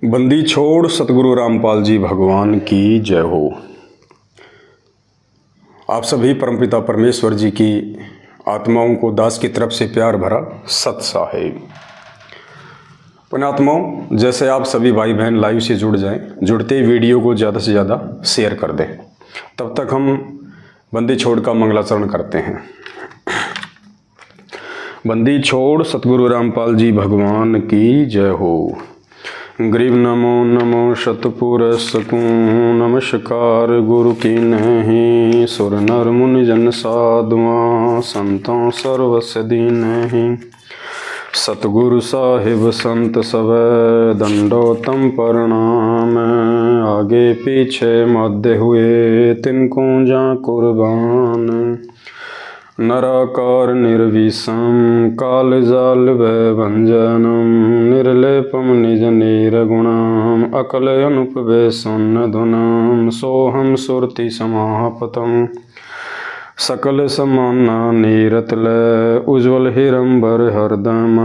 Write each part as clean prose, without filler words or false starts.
बंदी छोड़ सतगुरु रामपाल जी भगवान की जय हो। आप सभी परमपिता परमेश्वर जी की आत्माओं को दास की तरफ से प्यार भरा सत साहेब। पुण्यात्माओं, जैसे आप सभी भाई बहन लाइव से जुड़ जाएं, जुड़ते ही वीडियो को ज़्यादा से ज़्यादा शेयर कर दें। तब तक हम बंदी छोड़ का मंगलाचरण करते हैं। बंदी छोड़ सतगुरु रामपाल जी भगवान की जय हो। गरीब नमो नमो शतपुर सकूं, नमस्कार गुरु की नहीं। सुर नर मुनि जन साधुआं, संतों सर्वस दीनहि। सतगुरु साहिब संत सवै, दंडोतम प्रणाम। आगे पीछे मध्य हुए, तिनको जा कुर्बान। नराकार निर्विषम, काल जाल भंजनम। निर्लेपम निज निर्गुणम, अकल अनुपवे सुन्नधुनम। सोहम सुरति समापतम, सकल समाना नीरतलय। उज्ज्वल हिरंबर हरदम,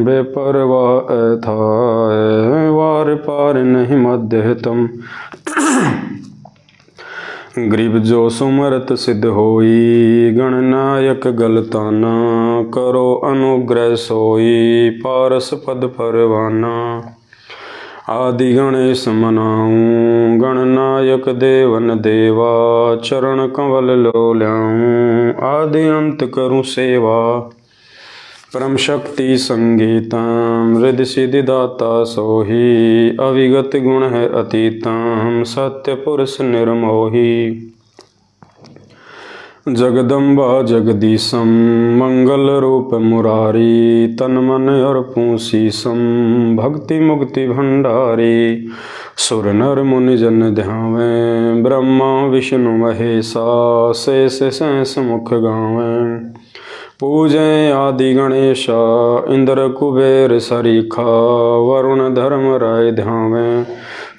बेपरवाह अथाय। वार पार नहीं मध्यतम, गरीब जो सुमरत सिद्ध होई। गणनायक गलताना, करो अनुग्रह सोई। पारस पद परवाना, आदि गणेश मनाऊं। गणनायक देवन देवा, चरण कंवल लो ल्याऊं। आदि अंत करूं सेवा, परम शक्ति संगीतम। हृदय सिद्धि दाता सोही, अविगत गुण है अतीतम। सत्य पुरुष निर्मोही, जगदम्बा जगदीशम। मंगल रूप मुरारी, तन मन अर्पूं शीसम। भक्ति मुक्ति भंडारी, सुर नर मुनि जन ध्यावें। ब्रह्मा विष्णु महेशा, शेष सहस मुख गावें। पूजें आदि गणेशा, इंद्र कुबेर सरीखा। वरुण धर्म राय ध्यावें,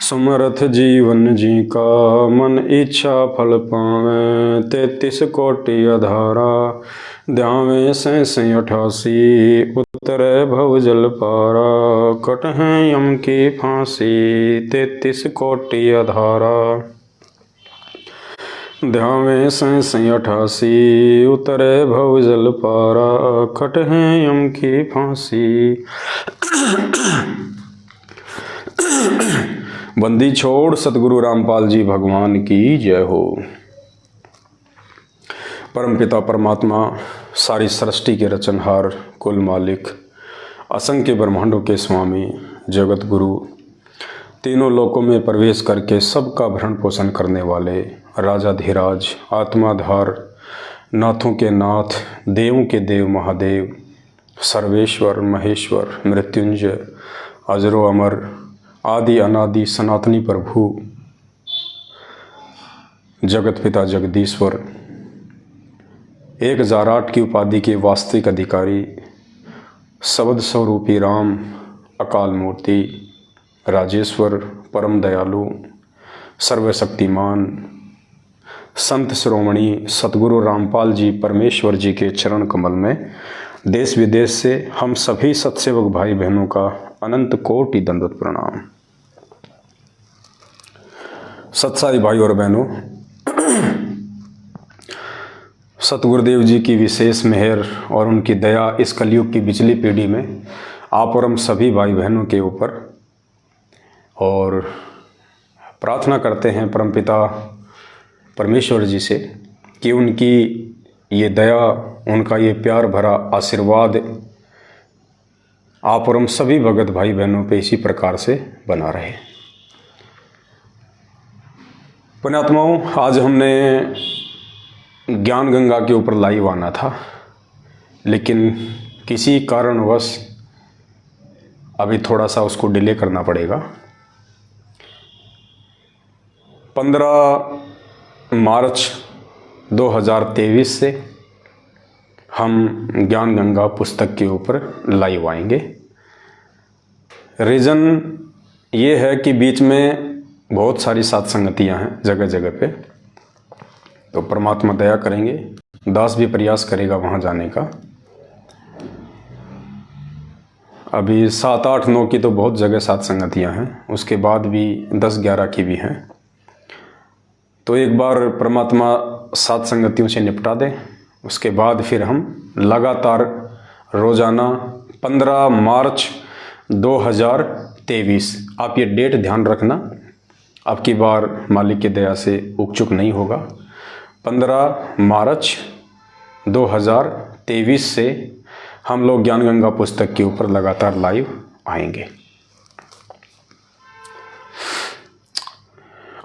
सुमरथ जीवन जी का। मन इच्छा फल पावें, 33 कोटि अधारा। ध्यावें 88 उतरे भव जल पारा। कटहें यम की फांसी, 33 कोटि अधारा। ध्यावें 88 उतरे भव जल पारा। कटहें यम की फांसी। बंदी छोड़ सतगुरु रामपाल जी भगवान की जय हो। परमपिता परमात्मा, सारी सृष्टि के रचनहार, कुल मालिक, असंख्य ब्रह्मांडों के स्वामी, जगत गुरु, तीनों लोकों में प्रवेश करके सबका भरण पोषण करने वाले राजाधिराज, आत्माधार, नाथों के नाथ, देवों के देव महादेव, सर्वेश्वर महेश्वर, मृत्युंजय, अजरो अमर, आदि अनादि सनातनी प्रभु, जगत पिता जगदीश्वर, 1008 की उपाधि के वास्तविक अधिकारी, शब्द स्वरूपी राम, अकाल मूर्ति, राजेश्वर, परम दयालु, सर्वशक्तिमान, संत शिरोमणि सतगुरु रामपाल जी परमेश्वर जी के चरण कमल में देश विदेश से हम सभी सत्सेवक भाई बहनों का अनंत कोटि दंडवत प्रणाम। सत्साई भाई और बहनों, सतगुरुदेव जी की विशेष मेहर और उनकी दया इस कलयुग की बिचली पीढ़ी में आप और हम सभी भाई बहनों के ऊपर, और प्रार्थना करते हैं परमपिता परमेश्वर जी से कि उनकी ये दया, उनका ये प्यार भरा आशीर्वाद आप और हम सभी भगत भाई बहनों पे इसी प्रकार से बना रहे। पुण्यात्माओं, आज हमने ज्ञान गंगा के ऊपर लाइव आना था, लेकिन किसी कारणवश अभी थोड़ा सा उसको डिले करना पड़ेगा। 15 मार्च 2023 से हम ज्ञान गंगा पुस्तक के ऊपर लाइव आएंगे। रीज़न ये है कि बीच में बहुत सारी सत्संगतियाँ हैं जगह जगह पे, तो परमात्मा दया करेंगे, दास भी प्रयास करेगा वहाँ जाने का। अभी 7, 8, 9 की तो बहुत जगह सत्संगतियाँ हैं, उसके बाद भी 10, 11 की भी हैं। तो एक बार परमात्मा सत्संगतियों से निपटा दें, उसके बाद फिर हम लगातार रोज़ाना 15 मार्च 2023, आप ये डेट ध्यान रखना, आपकी बार मालिक की दया से उक चुक नहीं होगा। 15 मार्च 2023 से हम लोग ज्ञान गंगा पुस्तक के ऊपर लगातार लाइव आएंगे।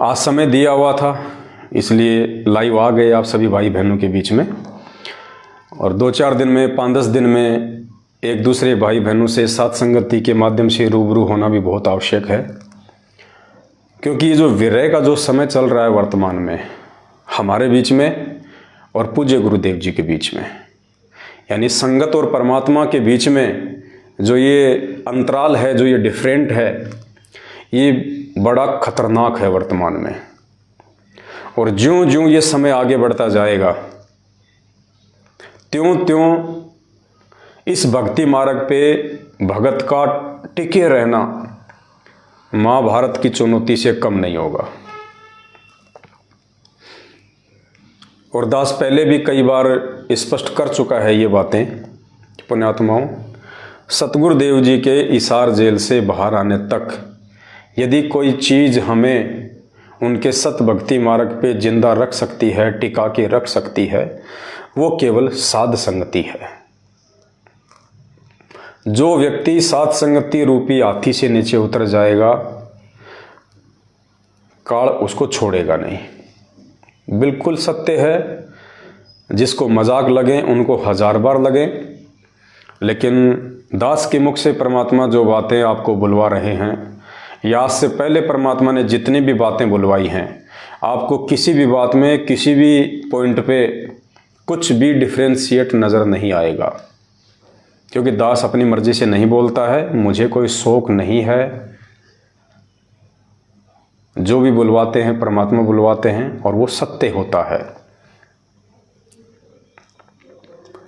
आज समय दिया हुआ था इसलिए लाइव आ गए आप सभी भाई बहनों के बीच में, और 2-4 दिन में, 5-10 दिन में एक दूसरे भाई बहनों से सत्संगति के माध्यम से रूबरू होना भी बहुत आवश्यक है, क्योंकि ये जो विरह का जो समय चल रहा है वर्तमान में हमारे बीच में और पूज्य गुरुदेव जी के बीच में, यानी संगत और परमात्मा के बीच में जो ये अंतराल है, जो ये डिफरेंट है, ये बड़ा खतरनाक है वर्तमान में। और ज्यों ज्यों ये समय आगे बढ़ता जाएगा त्यों त्यों इस भक्ति मार्ग पे भगत का टिके रहना महाभारत की चुनौती से कम नहीं होगा। और दास पहले भी कई बार स्पष्ट कर चुका है ये बातें, पुण्यात्माओं, सतगुरुदेव जी के इसार जेल से बाहर आने तक यदि कोई चीज़ हमें उनके सत भक्ति मार्ग पे जिंदा रख सकती है, टिका के रख सकती है, वो केवल साध संगति है। जो व्यक्ति साध संगति रूपी हाथी से नीचे उतर जाएगा, काल उसको छोड़ेगा नहीं। बिल्कुल सत्य है, जिसको मजाक लगे उनको 1000 बार लगे, लेकिन दास के मुख से परमात्मा जो बातें आपको बुलवा रहे हैं, या आज से पहले परमात्मा ने जितनी भी बातें बुलवाई हैं, आपको किसी भी बात में, किसी भी पॉइंट पे कुछ भी डिफ्रेंशिएट नज़र नहीं आएगा, क्योंकि दास अपनी मर्जी से नहीं बोलता है, मुझे कोई शौक नहीं है। जो भी बुलवाते हैं परमात्मा बुलवाते हैं और वो सत्य होता है।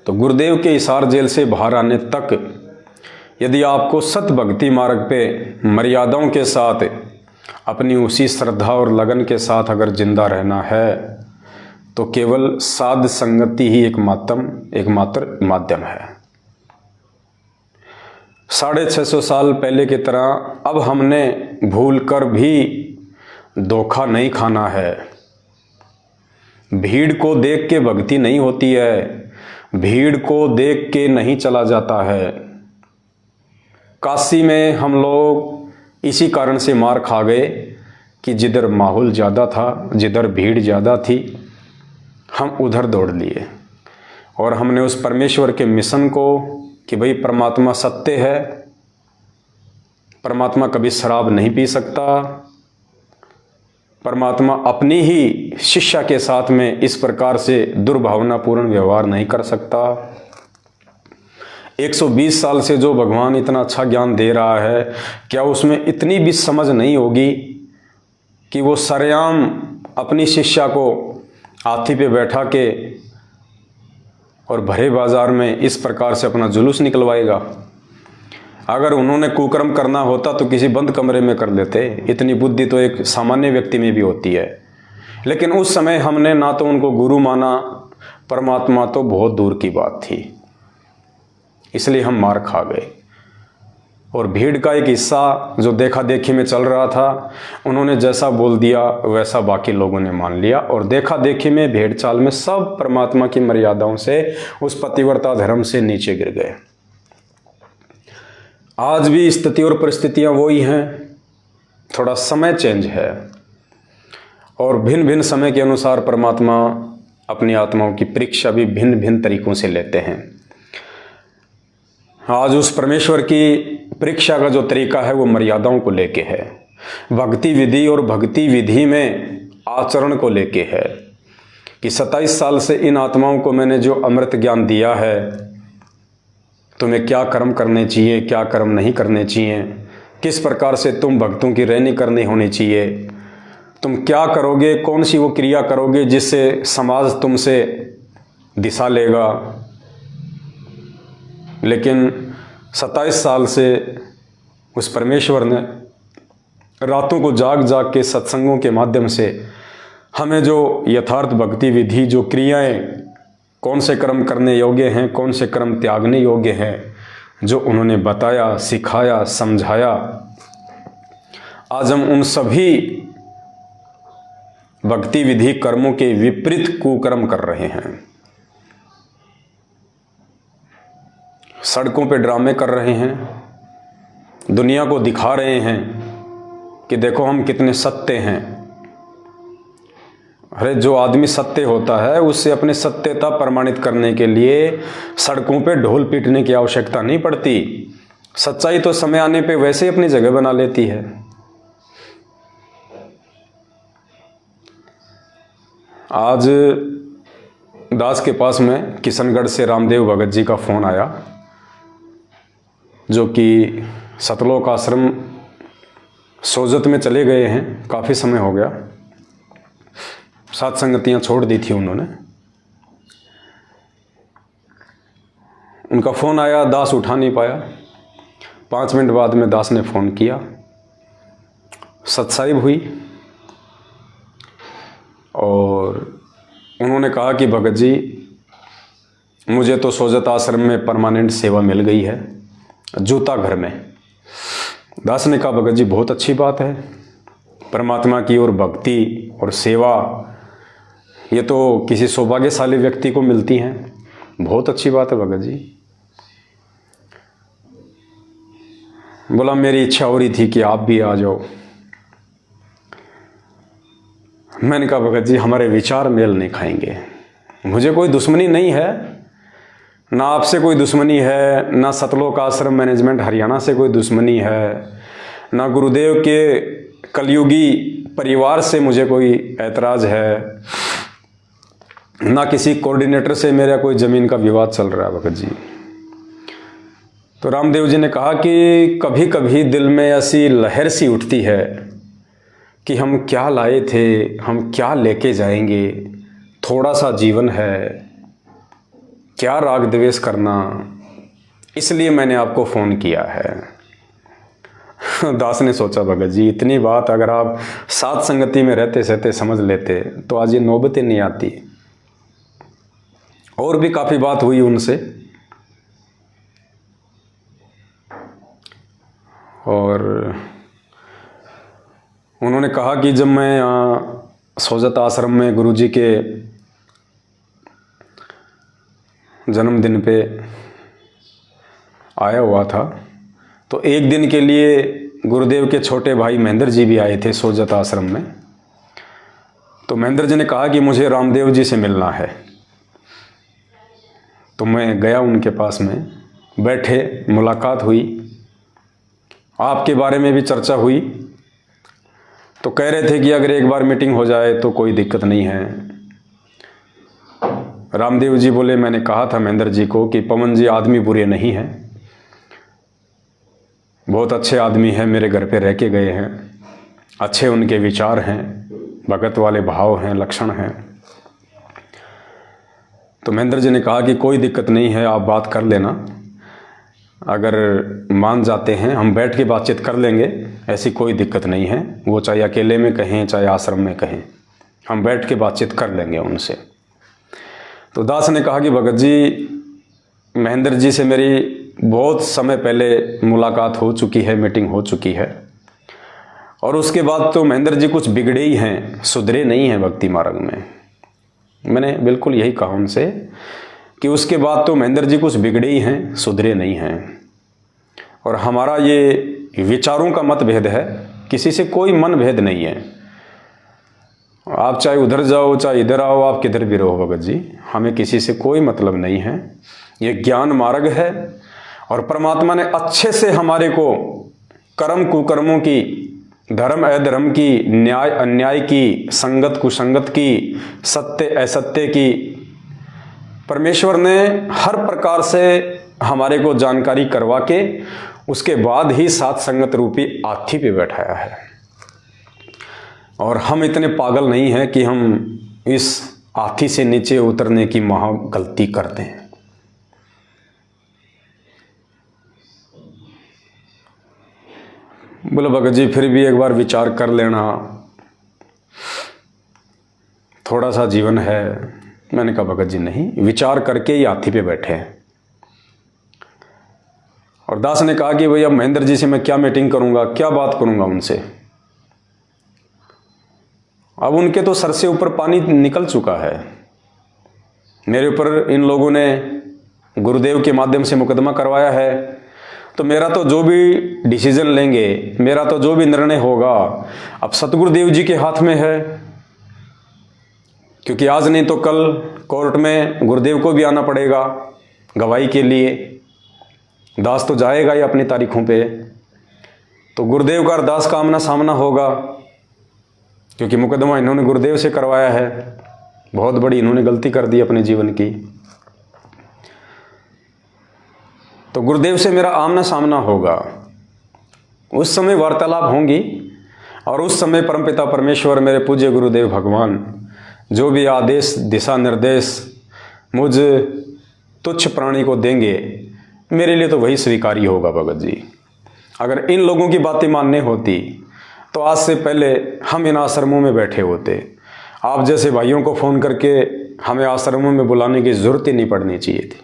तो गुरुदेव के इसार जेल से बाहर आने तक यदि आपको सत भक्ति मार्ग पे मर्यादाओं के साथ अपनी उसी श्रद्धा और लगन के साथ अगर जिंदा रहना है, तो केवल साध संगति ही एकमात्र माध्यम है। 650 साल पहले की तरह अब हमने भूल कर भी धोखा नहीं खाना है। भीड़ को देख के भक्ति नहीं होती है, भीड़ को देख के नहीं चला जाता है। काशी में हम लोग इसी कारण से मार खा गए कि जिधर माहौल ज़्यादा था, जिधर भीड़ ज़्यादा थी, हम उधर दौड़ लिए और हमने उस परमेश्वर के मिशन को कि भाई परमात्मा सत्य है, परमात्मा कभी शराब नहीं पी सकता, परमात्मा अपनी ही शिष्या के साथ में इस प्रकार से दुर्भावनापूर्ण व्यवहार नहीं कर सकता। 120 साल से जो भगवान इतना अच्छा ज्ञान दे रहा है, क्या उसमें इतनी भी समझ नहीं होगी कि वो सरेआम अपनी शिष्या को हाथी पे बैठा के और भरे बाजार में इस प्रकार से अपना जुलूस निकलवाएगा? अगर उन्होंने कुकर्म करना होता तो किसी बंद कमरे में कर लेते। इतनी बुद्धि तो एक सामान्य व्यक्ति में भी होती है। लेकिन उस समय हमने ना तो उनको गुरु माना, परमात्मा तो बहुत दूर की बात थी, इसलिए हम मार खा गए। और भीड़ का एक हिस्सा जो देखा देखी में चल रहा था, उन्होंने जैसा बोल दिया वैसा बाकी लोगों ने मान लिया, और देखा देखी में, भेड़ चाल में सब परमात्मा की मर्यादाओं से, उस पतिव्रता धर्म से नीचे गिर गए। आज भी स्थिति और परिस्थितियां वही हैं, थोड़ा समय चेंज है, और भिन्न भिन्न समय के अनुसार परमात्मा अपनी आत्माओं की परीक्षा भी भिन्न भिन्न तरीकों से लेते हैं। आज उस परमेश्वर की परीक्षा का जो तरीका है वो मर्यादाओं को लेके है, भक्ति विधि और भक्ति विधि में आचरण को लेके है, कि 27 साल से इन आत्माओं को मैंने जो अमृत ज्ञान दिया है, तुम्हें क्या कर्म करने चाहिए, क्या कर्म नहीं करने चाहिए, किस प्रकार से तुम भक्तों की रहनी करनी होनी चाहिए, तुम क्या करोगे, कौन सी वो क्रिया करोगे जिससे समाज तुमसे दिशा लेगा। लेकिन 27 साल से उस परमेश्वर ने रातों को जाग जाग के सत्संगों के माध्यम से हमें जो यथार्थ भक्ति विधि, जो क्रियाएं, कौन से कर्म करने योग्य हैं, कौन से कर्म त्यागने योग्य हैं, जो उन्होंने बताया, सिखाया, समझाया, आज हम उन सभी भक्ति विधि कर्मों के विपरीत कुकर्म कर रहे हैं। सड़कों पे ड्रामे कर रहे हैं, दुनिया को दिखा रहे हैं कि देखो हम कितने सत्य हैं। अरे जो आदमी सत्य होता है उससे अपनी सत्यता प्रमाणित करने के लिए सड़कों पे ढोल पीटने की आवश्यकता नहीं पड़ती। सच्चाई तो समय आने पे वैसे ही अपनी जगह बना लेती है। आज दास के पास में किशनगढ़ से रामदेव भगत जी का फोन आया, जो कि सतलोक आश्रम सोजत में चले गए हैं, काफ़ी समय हो गया। सात संगतियां छोड़ दी थी उन्होंने। उनका फ़ोन आया, दास उठा नहीं पाया। 5 मिनट बाद में दास ने फ़ोन किया, सत्साहिब हुई और उन्होंने कहा कि भगत जी मुझे तो सोजत आश्रम में परमानेंट सेवा मिल गई है, जूता घर में। दास ने कहा भगत जी बहुत अच्छी बात है, परमात्मा की ओर भक्ति और सेवा ये तो किसी सौभाग्यशाली व्यक्ति को मिलती हैं, बहुत अच्छी बात है भगत जी। बोला मेरी इच्छा हो रही थी कि आप भी आ जाओ। मैंने कहा भगत जी हमारे विचार मेल नहीं खाएंगे। मुझे कोई दुश्मनी नहीं है, ना आपसे कोई दुश्मनी है, ना सतलोक आश्रम मैनेजमेंट हरियाणा से कोई दुश्मनी है, ना गुरुदेव के कलयुगी परिवार से मुझे कोई ऐतराज़ है, ना किसी कोऑर्डिनेटर से मेरा कोई ज़मीन का विवाद चल रहा है भगत जी। तो रामदेव जी ने कहा कि कभी कभी दिल में ऐसी लहर सी उठती है कि हम क्या लाए थे, हम क्या लेके जाएंगे, थोड़ा सा जीवन है, क्या राग द्वेष करना, इसलिए मैंने आपको फ़ोन किया है। दास ने सोचा भगत जी इतनी बात अगर आप सात संगति में रहते सहते समझ लेते तो आज ये नौबत ही नहीं आती। और भी काफ़ी बात हुई उनसे, और उन्होंने कहा कि जब मैं यहाँ सोजत आश्रम में गुरुजी के जन्मदिन पे आया हुआ था तो एक दिन के लिए गुरुदेव के छोटे भाई महेंद्र जी भी आए थे सोजत आश्रम में। तो महेंद्र जी ने कहा कि मुझे रामदेव जी से मिलना है। तो मैं गया उनके पास में, बैठे, मुलाकात हुई, आपके बारे में भी चर्चा हुई। तो कह रहे थे कि अगर एक बार मीटिंग हो जाए तो कोई दिक्कत नहीं है। रामदेव जी बोले मैंने कहा था महेंद्र जी को कि पवन जी आदमी बुरे नहीं हैं, बहुत अच्छे आदमी हैं, मेरे घर पे रह के गए हैं, अच्छे उनके विचार हैं, भगत वाले भाव हैं, लक्षण हैं। तो महेंद्र जी ने कहा कि कोई दिक्कत नहीं है, आप बात कर लेना, अगर मान जाते हैं हम बैठ के बातचीत कर लेंगे, ऐसी कोई दिक्कत नहीं है। वो चाहे अकेले में कहें चाहे आश्रम में कहें, हम बैठ के बातचीत कर लेंगे उनसे। तो दास ने कहा कि भगत जी महेंद्र जी से मेरी बहुत समय पहले मुलाकात हो चुकी है, मीटिंग हो चुकी है, और उसके बाद तो महेंद्र जी कुछ बिगड़े ही हैं, सुधरे नहीं हैं भक्ति मार्ग में। मैंने बिल्कुल यही कहा उनसे कि उसके बाद तो महेंद्र जी कुछ बिगड़े ही हैं, सुधरे नहीं हैं। और हमारा ये विचारों का मतभेद है, किसी से कोई मन भेद नहीं है। आप चाहे उधर जाओ चाहे इधर आओ, आप किधर भी रहो भगत जी, हमें किसी से कोई मतलब नहीं है। ये ज्ञान मार्ग है और परमात्मा ने अच्छे से हमारे को कर्म कुकर्मों की, धर्म अधर्म की, न्याय अन्याय की, संगत कुसंगत की, सत्य असत्य की, परमेश्वर ने हर प्रकार से हमारे को जानकारी करवा के उसके बाद ही सात संगत रूपी हाथी पे बैठाया है। और हम इतने पागल नहीं हैं कि हम इस हाथी से नीचे उतरने की महा गलती करते हैं। बोले भगत जी फिर भी एक बार विचार कर लेना, थोड़ा सा जीवन है। मैंने कहा भगत जी नहीं, विचार करके ही हाथी पे बैठे हैं। और दास ने कहा कि भैया महेंद्र जी से मैं क्या मीटिंग करूंगा, क्या बात करूंगा उनसे। अब उनके तो सर से ऊपर पानी निकल चुका है। मेरे ऊपर इन लोगों ने गुरुदेव के माध्यम से मुकदमा करवाया है, तो मेरा तो जो भी डिसीजन लेंगे, मेरा तो जो भी निर्णय होगा, अब सतगुरुदेव जी के हाथ में है। क्योंकि आज नहीं तो कल कोर्ट में गुरुदेव को भी आना पड़ेगा गवाही के लिए। दास तो जाएगा ही अपनी तारीखों पे, तो गुरुदेव का और दास का आमना सामना होगा। क्योंकि मुकदमा इन्होंने गुरुदेव से करवाया है, बहुत बड़ी इन्होंने गलती कर दी अपने जीवन की। तो गुरुदेव से मेरा आमना सामना होगा, उस समय वार्तालाप होंगी। और उस समय परमपिता परमेश्वर, मेरे पूज्य गुरुदेव भगवान जो भी आदेश दिशा निर्देश मुझ तुच्छ प्राणी को देंगे, मेरे लिए तो वही स्वीकारी होगा भगत जी। अगर इन लोगों की बातें मानने होती तो आज से पहले हम इन आश्रमों में बैठे होते। आप जैसे भाइयों को फ़ोन करके हमें आश्रमों में बुलाने की ज़रूरत ही नहीं पड़नी चाहिए थी।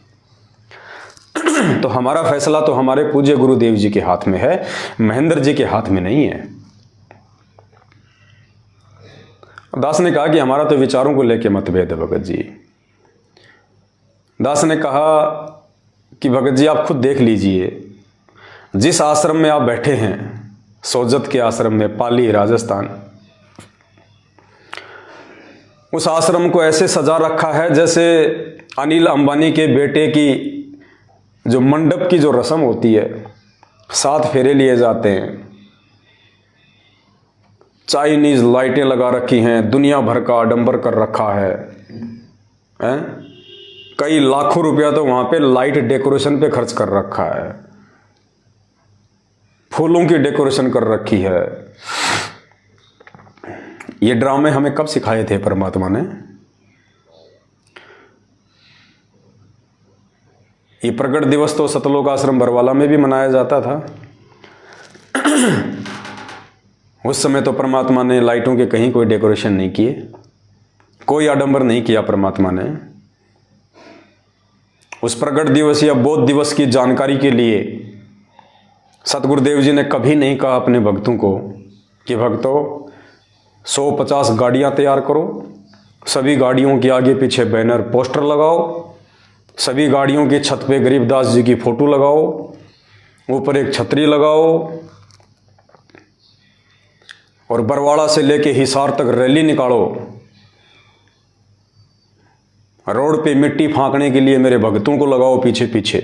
तो हमारा फैसला तो हमारे पूज्य गुरुदेव जी के हाथ में है, महेंद्र जी के हाथ में नहीं है। दास ने कहा कि हमारा तो विचारों को लेकर मतभेद है भगत जी। दास ने कहा कि भगत जी आप खुद देख लीजिए, जिस आश्रम में आप बैठे हैं, सोजत के आश्रम में, पाली राजस्थान, उस आश्रम को ऐसे सजा रखा है जैसे अनिल अंबानी के बेटे की जो मंडप की जो रस्म होती है, 7 फेरे लिए जाते हैं, चाइनीज लाइटें लगा रखी हैं, दुनिया भर का आडंबर कर रखा है, कई लाखों रुपया तो वहां पे लाइट डेकोरेशन पे खर्च कर रखा है, फूलों की डेकोरेशन कर रखी है। ये ड्रामे हमें कब सिखाए थे परमात्मा ने? ये प्रकट दिवस तो सतलोक आश्रम बरवाला में भी मनाया जाता था। उस समय तो परमात्मा ने लाइटों के कहीं कोई डेकोरेशन नहीं किए, कोई आडंबर नहीं किया परमात्मा ने। उस प्रकट दिवस या बोध दिवस की जानकारी के लिए सतगुरुदेव जी ने कभी नहीं कहा अपने भक्तों को कि भक्तों 150 गाड़ियां तैयार करो, सभी गाड़ियों के आगे पीछे बैनर पोस्टर लगाओ, सभी गाड़ियों की छत पे गरीबदास जी की फोटो लगाओ, ऊपर एक छतरी लगाओ और बरवाड़ा से लेके हिसार तक रैली निकालो। रोड पे मिट्टी फांकने के लिए मेरे भक्तों को लगाओ पीछे पीछे।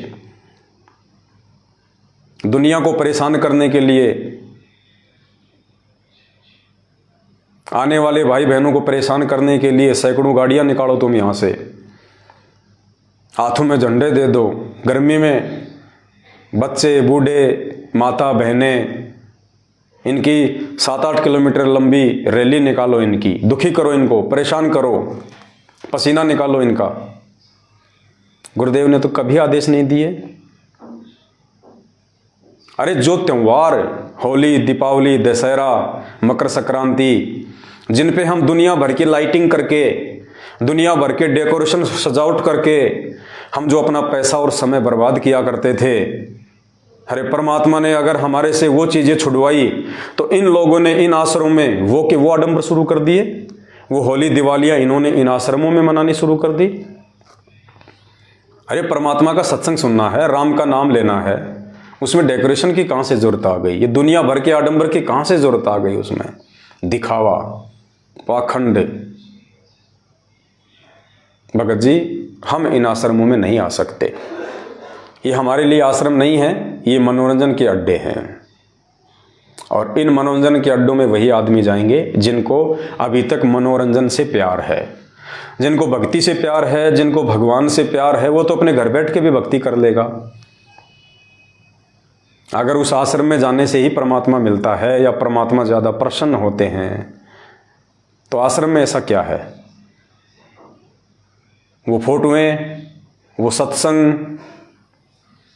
दुनिया को परेशान करने के लिए, आने वाले भाई बहनों को परेशान करने के लिए सैकड़ों गाड़ियां निकालो तुम यहां से, हाथों में झंडे दे दो। गर्मी में बच्चे, बूढ़े, माता, बहनें, इनकी 7-8 किलोमीटर लंबी रैली निकालो, इनकी दुखी करो, इनको परेशान करो, पसीना निकालो इनका। गुरुदेव ने तो कभी आदेश नहीं दिए। अरे जो त्योहार, होली, दीपावली, दशहरा, मकर संक्रांति, जिन पे हम दुनिया भर की लाइटिंग करके, दुनिया भर के डेकोरेशन सजावट करके हम जो अपना पैसा और समय बर्बाद किया करते थे, अरे परमात्मा ने अगर हमारे से वो चीजें छुड़वाई तो इन लोगों ने इन आश्रमों में वो आडंबर शुरू कर दिए। वो होली दिवालियां इन्होंने इन आश्रमों में मनानी शुरू कर दी। अरे परमात्मा का सत्संग सुनना है, राम का नाम लेना है, उसमें डेकोरेशन की कहां से जरूरत आ गई? ये दुनिया भर के आडंबर की कहां से जरूरत आ गई? उसमें दिखावा, पाखंड। भगत जी हम इन आश्रमों में नहीं आ सकते, ये हमारे लिए आश्रम नहीं है, ये मनोरंजन के अड्डे हैं। और इन मनोरंजन के अड्डों में वही आदमी जाएंगे जिनको अभी तक मनोरंजन से प्यार है, जिनको भक्ति से प्यार है, जिनको भगवान से प्यार है। वो तो अपने घर बैठ के भी भक्ति कर लेगा। अगर उस आश्रम में जाने से ही परमात्मा मिलता है या परमात्मा ज़्यादा प्रसन्न होते हैं, तो आश्रम में ऐसा क्या है? वो फोटोएं, वो सत्संग,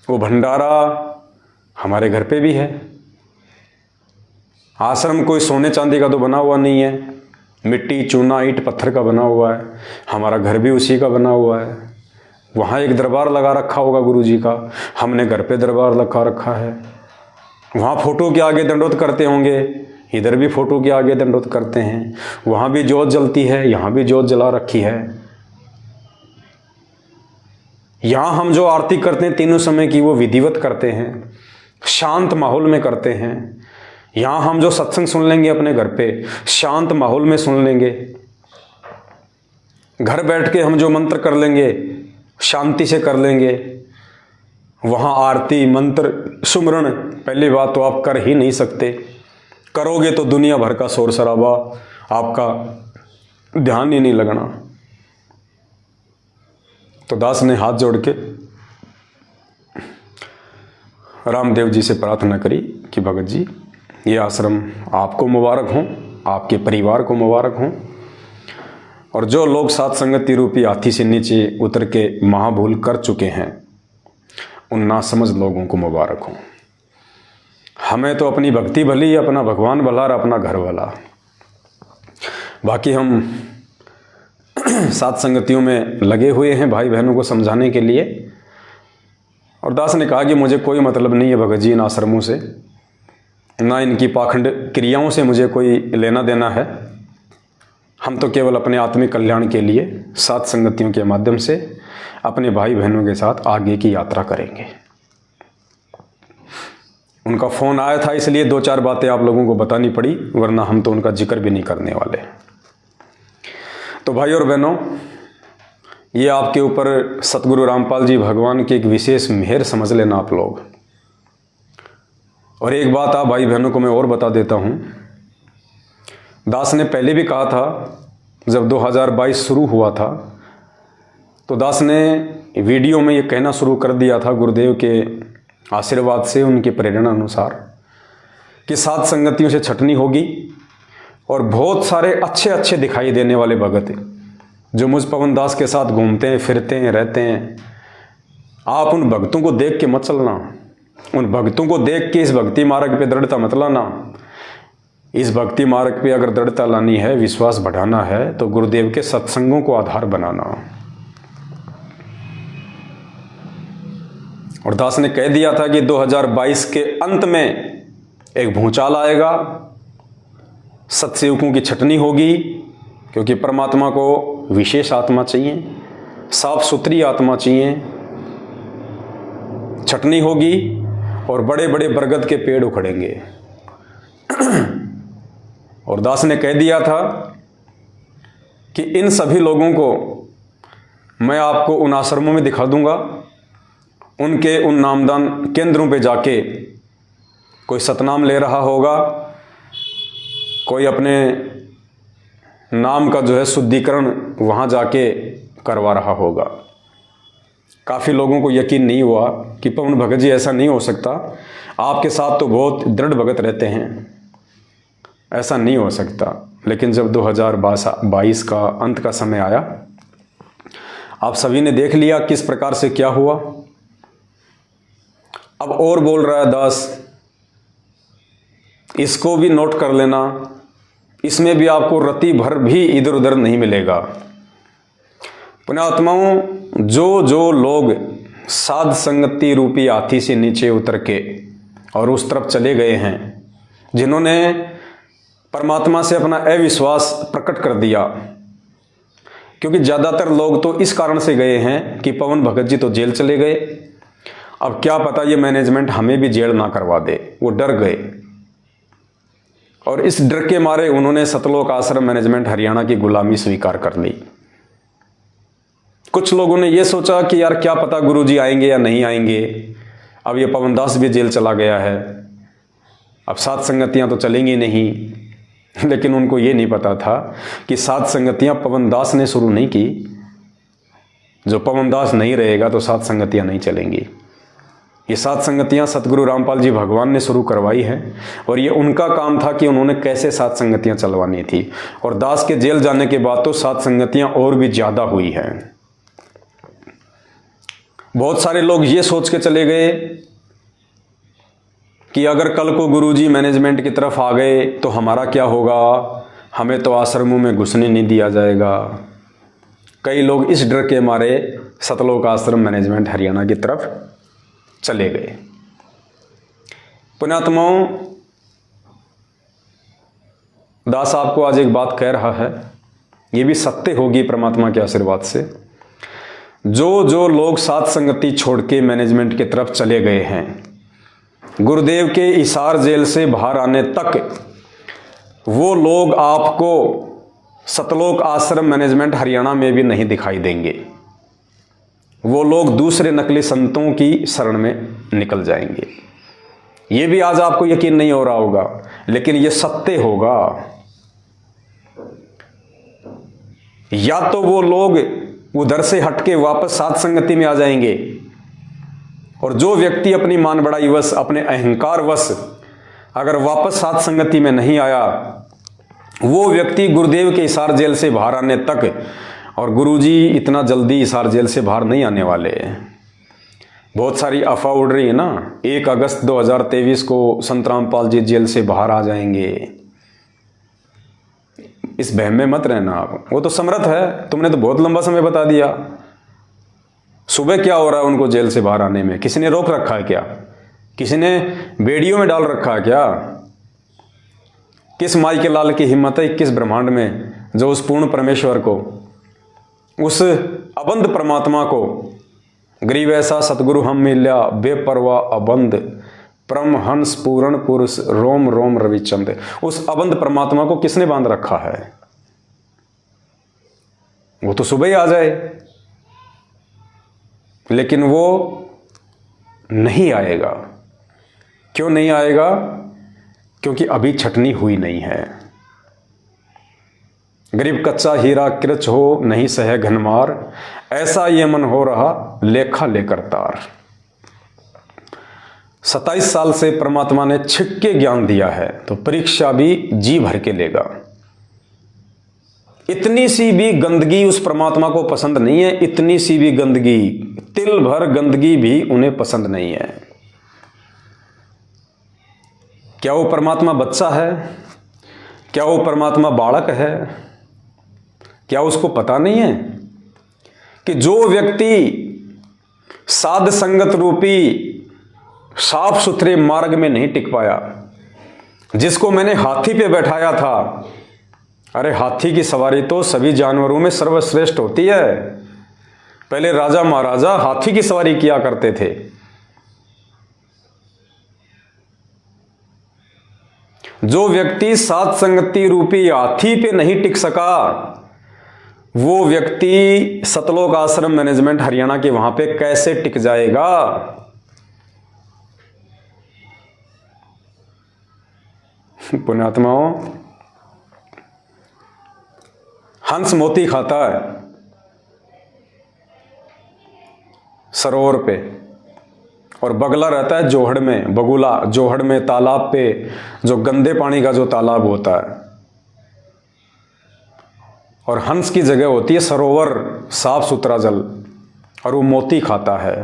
वो भंडारा हमारे घर पे भी है। आश्रम कोई सोने चांदी का तो बना हुआ नहीं है, मिट्टी चूना ईंट पत्थर का बना हुआ है। हमारा घर भी उसी का बना हुआ है। वहाँ एक दरबार लगा रखा होगा गुरु जी का, हमने घर पे दरबार लगा रखा है। वहाँ फोटो के आगे दंडोत करते होंगे, इधर भी फोटो के आगे दंडोत करते हैं। वहाँ भी जोत जलती है, यहाँ भी जोत जला रखी है। यहाँ हम जो आरती करते हैं तीनों समय की, वो विधिवत करते हैं, शांत माहौल में करते हैं। यहाँ हम जो सत्संग सुन लेंगे अपने घर पे, शांत माहौल में सुन लेंगे। घर बैठ के हम जो मंत्र कर लेंगे, शांति से कर लेंगे। वहाँ आरती मंत्र सुमरण पहली बात तो आप कर ही नहीं सकते। करोगे तो दुनिया भर का शोर शराबा, आपका ध्यान ही नहीं लगना। तो दास ने हाथ जोड़ के रामदेव जी से प्रार्थना करी कि भगत जी, ये आश्रम आपको मुबारक हो, आपके परिवार को मुबारक हो, और जो लोग सात संगति रूपी हाथी से नीचे उतर के महाभूल कर चुके हैं, उन नासमझ लोगों को मुबारक हो। हमें तो अपनी भक्ति भली, अपना भगवान भला और अपना घर भला। बाकी हम सात संगतियों में लगे हुए हैं भाई बहनों को समझाने के लिए। और दास ने कहा कि मुझे कोई मतलब नहीं है भगत जी इन आश्रमों से, ना इनकी पाखंड क्रियाओं से मुझे कोई लेना देना है। हम तो केवल अपने आत्मिक कल्याण के लिए सात संगतियों के माध्यम से अपने भाई बहनों के साथ आगे की यात्रा करेंगे। उनका फ़ोन आया था, इसलिए दो चार बातें आप लोगों को बतानी पड़ी, वरना हम तो उनका जिक्र भी नहीं करने वाले। तो भाई और बहनों, ये आपके ऊपर सतगुरु रामपाल जी भगवान की एक विशेष मेहर समझ लेना आप लोग। और एक बात आप भाई बहनों को मैं और बता देता हूँ। दास ने पहले भी कहा था, जब 2022 शुरू हुआ था तो दास ने वीडियो में ये कहना शुरू कर दिया था, गुरुदेव के आशीर्वाद से, उनकी प्रेरणा अनुसार, कि सात संगतियों से छटनी होगी और बहुत सारे अच्छे अच्छे दिखाई देने वाले भगत जो मुझ पवन दास के साथ घूमते हैं, फिरते हैं, रहते हैं। आप उन भक्तों को देख के मत चलना, उन भक्तों को देख के इस भक्ति मार्ग पे दृढ़ता मत लाना। इस भक्ति मार्ग पे अगर दृढ़ता लानी है, विश्वास बढ़ाना है, तो गुरुदेव के सत्संगों को आधार बनाना। और दास ने कह दिया था कि 2022 के अंत में एक भूचाल आएगा, सत्सेवकों की छटनी होगी, क्योंकि परमात्मा को विशेष आत्मा चाहिए, साफ सुथरी आत्मा चाहिए। छटनी होगी और बड़े बड़े बरगद के पेड़ उखड़ेंगे। और दास ने कह दिया था कि इन सभी लोगों को मैं आपको उन आश्रमों में दिखा दूंगा, उनके उन नामदान केंद्रों पे जाके कोई सतनाम ले रहा होगा, कोई अपने नाम का जो है शुद्धिकरण वहाँ जाके करवा रहा होगा। काफ़ी लोगों को यकीन नहीं हुआ कि पवन भगत जी ऐसा नहीं हो सकता, आपके साथ तो बहुत दृढ़ भगत रहते हैं, ऐसा नहीं हो सकता। लेकिन जब 2022 का अंत का समय आया, आप सभी ने देख लिया किस प्रकार से क्या हुआ। अब और बोल रहा है दास, इसको भी नोट कर लेना, इसमें भी आपको रति भर भी इधर उधर नहीं मिलेगा। पुण्यात्माओं, जो लोग साध संगति रूपी हाथी से नीचे उतर के और उस तरफ चले गए हैं, जिन्होंने परमात्मा से अपना अविश्वास प्रकट कर दिया, क्योंकि ज़्यादातर लोग तो इस कारण से गए हैं कि पवन भगत जी तो जेल चले गए, अब क्या पता ये मैनेजमेंट हमें भी जेल ना करवा दे, वो डर गए। और इस डर के मारे उन्होंने सतलोक आश्रम मैनेजमेंट हरियाणा की गुलामी स्वीकार कर ली। कुछ लोगों ने ये सोचा कि यार क्या पता गुरुजी आएंगे या नहीं आएंगे, अब ये पवन दास भी जेल चला गया है, अब सात संगतियां तो चलेंगी नहीं। लेकिन उनको ये नहीं पता था कि सात संगतियां पवन दास ने शुरू नहीं की। जो पवन दास नहीं रहेगा तो सात संगतियां नहीं चलेंगी। ये 7 संगतियाँ सतगुरु रामपाल जी भगवान ने शुरू करवाई हैं और ये उनका काम था कि उन्होंने कैसे 7 संगतियाँ चलवानी थी। और दास के जेल जाने के बाद तो 7 संगतियाँ और भी ज़्यादा हुई हैं। बहुत सारे लोग ये सोच के चले गए कि अगर कल को गुरुजी मैनेजमेंट की तरफ आ गए तो हमारा क्या होगा, हमें तो आश्रमों में घुसने नहीं दिया जाएगा। कई लोग इस डर के मारे सतलोक आश्रम मैनेजमेंट हरियाणा की तरफ चले गए। पुण्यात्माओं, दास आपको आज एक बात कह रहा है, ये भी सत्य होगी परमात्मा के आशीर्वाद से। जो लोग 7 संगति छोड़ के मैनेजमेंट की तरफ चले गए हैं, गुरुदेव के हिसार जेल से बाहर आने तक वो लोग आपको सतलोक आश्रम मैनेजमेंट हरियाणा में भी नहीं दिखाई देंगे। वो लोग दूसरे नकली संतों की शरण में निकल जाएंगे। ये भी आज आपको यकीन नहीं हो रहा होगा, लेकिन ये सत्य होगा। या तो वो लोग उधर से हटके वापस 7 संगति में आ जाएंगे, और जो व्यक्ति अपनी मान बढ़ाई वश, अपने अहंकार वश अगर वापस 7 संगति में नहीं आया, वो व्यक्ति गुरुदेव के हिसार जेल से बाहर आने तक, और गुरुजी इतना जल्दी हिसार जेल से बाहर नहीं आने वाले। बहुत सारी अफवाह उड़ रही है ना, 1 अगस्त 2023 को संत रामपाल जी जेल से बाहर आ जाएंगे। इस बहम में मत रहना आप, वो तो समर्थ है, तुमने तो बहुत लंबा समय बता दिया। सुबह क्या हो रहा है उनको जेल से बाहर आने में? किसी ने रोक रखा है क्या? किसी ने बेड़ियों में डाल रखा है क्या? किस माई के लाल की हिम्मत है किस ब्रह्मांड में, जो उस पूर्ण परमेश्वर को, उस अबंध परमात्मा को, गरीब ऐसा सतगुरु हम मिल्या बेपरवाह अबंध परमहंस पूर्ण पुरुष रोम रोम रविचंद, उस अबंध परमात्मा को किसने बांध रखा है? वो तो सुबह ही आ जाए, लेकिन वो नहीं आएगा। क्यों नहीं आएगा? क्योंकि अभी छटनी हुई नहीं है। गरीब कच्चा हीरा कृच हो नहीं सहे घनमार, ऐसा ये मन हो रहा लेखा लेकर तार। 27 साल से परमात्मा ने छिक के ज्ञान दिया है, तो परीक्षा भी जी भर के लेगा। इतनी सी भी गंदगी उस परमात्मा को पसंद नहीं है, इतनी सी भी गंदगी, तिल भर गंदगी भी उन्हें पसंद नहीं है। क्या वो परमात्मा बच्चा है? क्या वो परमात्मा बालक है? क्या उसको पता नहीं है कि जो व्यक्ति साध संगत रूपी साफ सुथरे मार्ग में नहीं टिक पाया, जिसको मैंने हाथी पे बैठाया था, अरे हाथी की सवारी तो सभी जानवरों में सर्वश्रेष्ठ होती है। पहले राजा महाराजा हाथी की सवारी किया करते थे। जो व्यक्ति 7 संगति रूपी हाथी पे नहीं टिक सका, वो व्यक्ति सतलोक आश्रम मैनेजमेंट हरियाणा के वहां पे कैसे टिक जाएगा? पुण्यात्माओं, हंस मोती खाता है सरोवर पे, और बगला रहता है जोहड़ में, बगुला जोहड़ में तालाब पे, जो गंदे पानी का जो तालाब होता है। और हंस की जगह होती है सरोवर, साफ सुथरा जल, और वो मोती खाता है।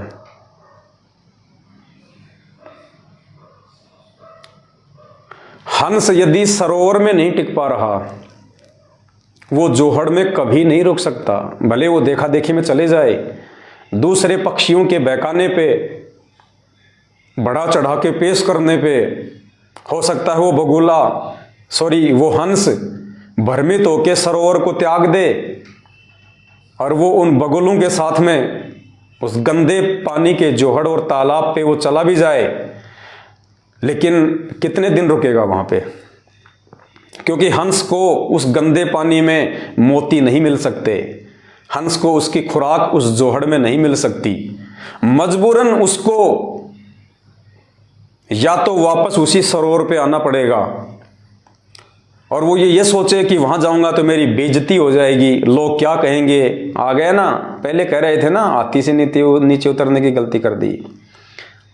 हंस यदि सरोवर में नहीं टिक पा रहा, वो जोहड़ में कभी नहीं रुक सकता। भले वो देखा देखी में चले जाए, दूसरे पक्षियों के बहकाने पे, बढ़ा चढ़ा के पेश करने पे, हो सकता है वो बगुला, वो हंस भ्रमित होके सरोवर को त्याग दे, और वो उन बगुलों के साथ में उस गंदे पानी के जोहड़ और तालाब पे वो चला भी जाए, लेकिन कितने दिन रुकेगा वहां पे? क्योंकि हंस को उस गंदे पानी में मोती नहीं मिल सकते, हंस को उसकी खुराक उस जोहड़ में नहीं मिल सकती। मजबूरन उसको या तो वापस उसी सरोवर पे आना पड़ेगा, और वो ये सोचे कि वहां जाऊंगा तो मेरी बेइज्जती हो जाएगी, लोग क्या कहेंगे। आ गए ना, पहले कह रहे थे ना हाथी से नीचे उतरने की गलती कर दी,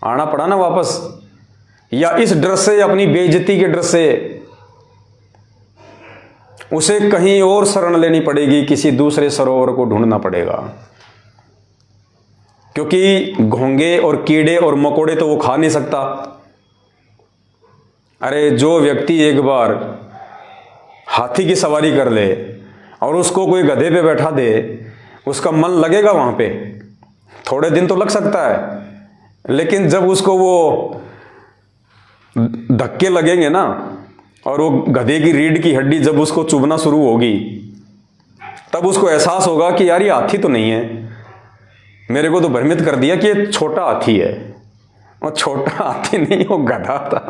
आना पड़ा ना वापस, या इस डर से, अपनी बेइज्जती के डर से उसे कहीं और शरण लेनी पड़ेगी, किसी दूसरे सरोवर को ढूंढना पड़ेगा। क्योंकि घोंगे और कीड़े और मकोड़े तो वो खा नहीं सकता। अरे जो व्यक्ति एक बार हाथी की सवारी कर ले और उसको कोई गधे पे बैठा दे, उसका मन लगेगा वहां पे? थोड़े दिन तो लग सकता है, लेकिन जब उसको वो धक्के लगेंगे ना, और वो गधे की रीढ़ की हड्डी जब उसको चुभना शुरू होगी, तब उसको एहसास होगा कि यार ये हाथी तो नहीं है, मेरे को तो भ्रमित कर दिया कि ये छोटा हाथी है। और छोटा हाथी नहीं, वो गधा था।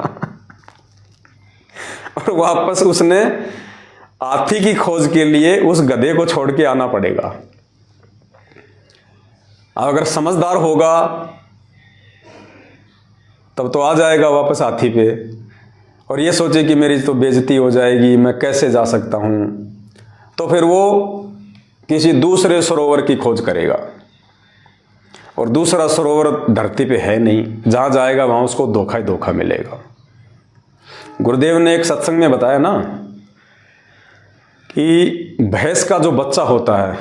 और वापस उसने हाथी की खोज के लिए उस गधे को छोड़ के आना पड़ेगा। अगर समझदार होगा तब तो आ जाएगा वापस हाथी पे, और ये सोचे कि मेरी तो बेइज्जती हो जाएगी, मैं कैसे जा सकता हूं, तो फिर वो किसी दूसरे सरोवर की खोज करेगा। और दूसरा सरोवर धरती पे है नहीं, जहां जाएगा वहां उसको धोखा ही धोखा मिलेगा। गुरुदेव ने एक सत्संग में बताया ना कि भैंस का जो बच्चा होता है,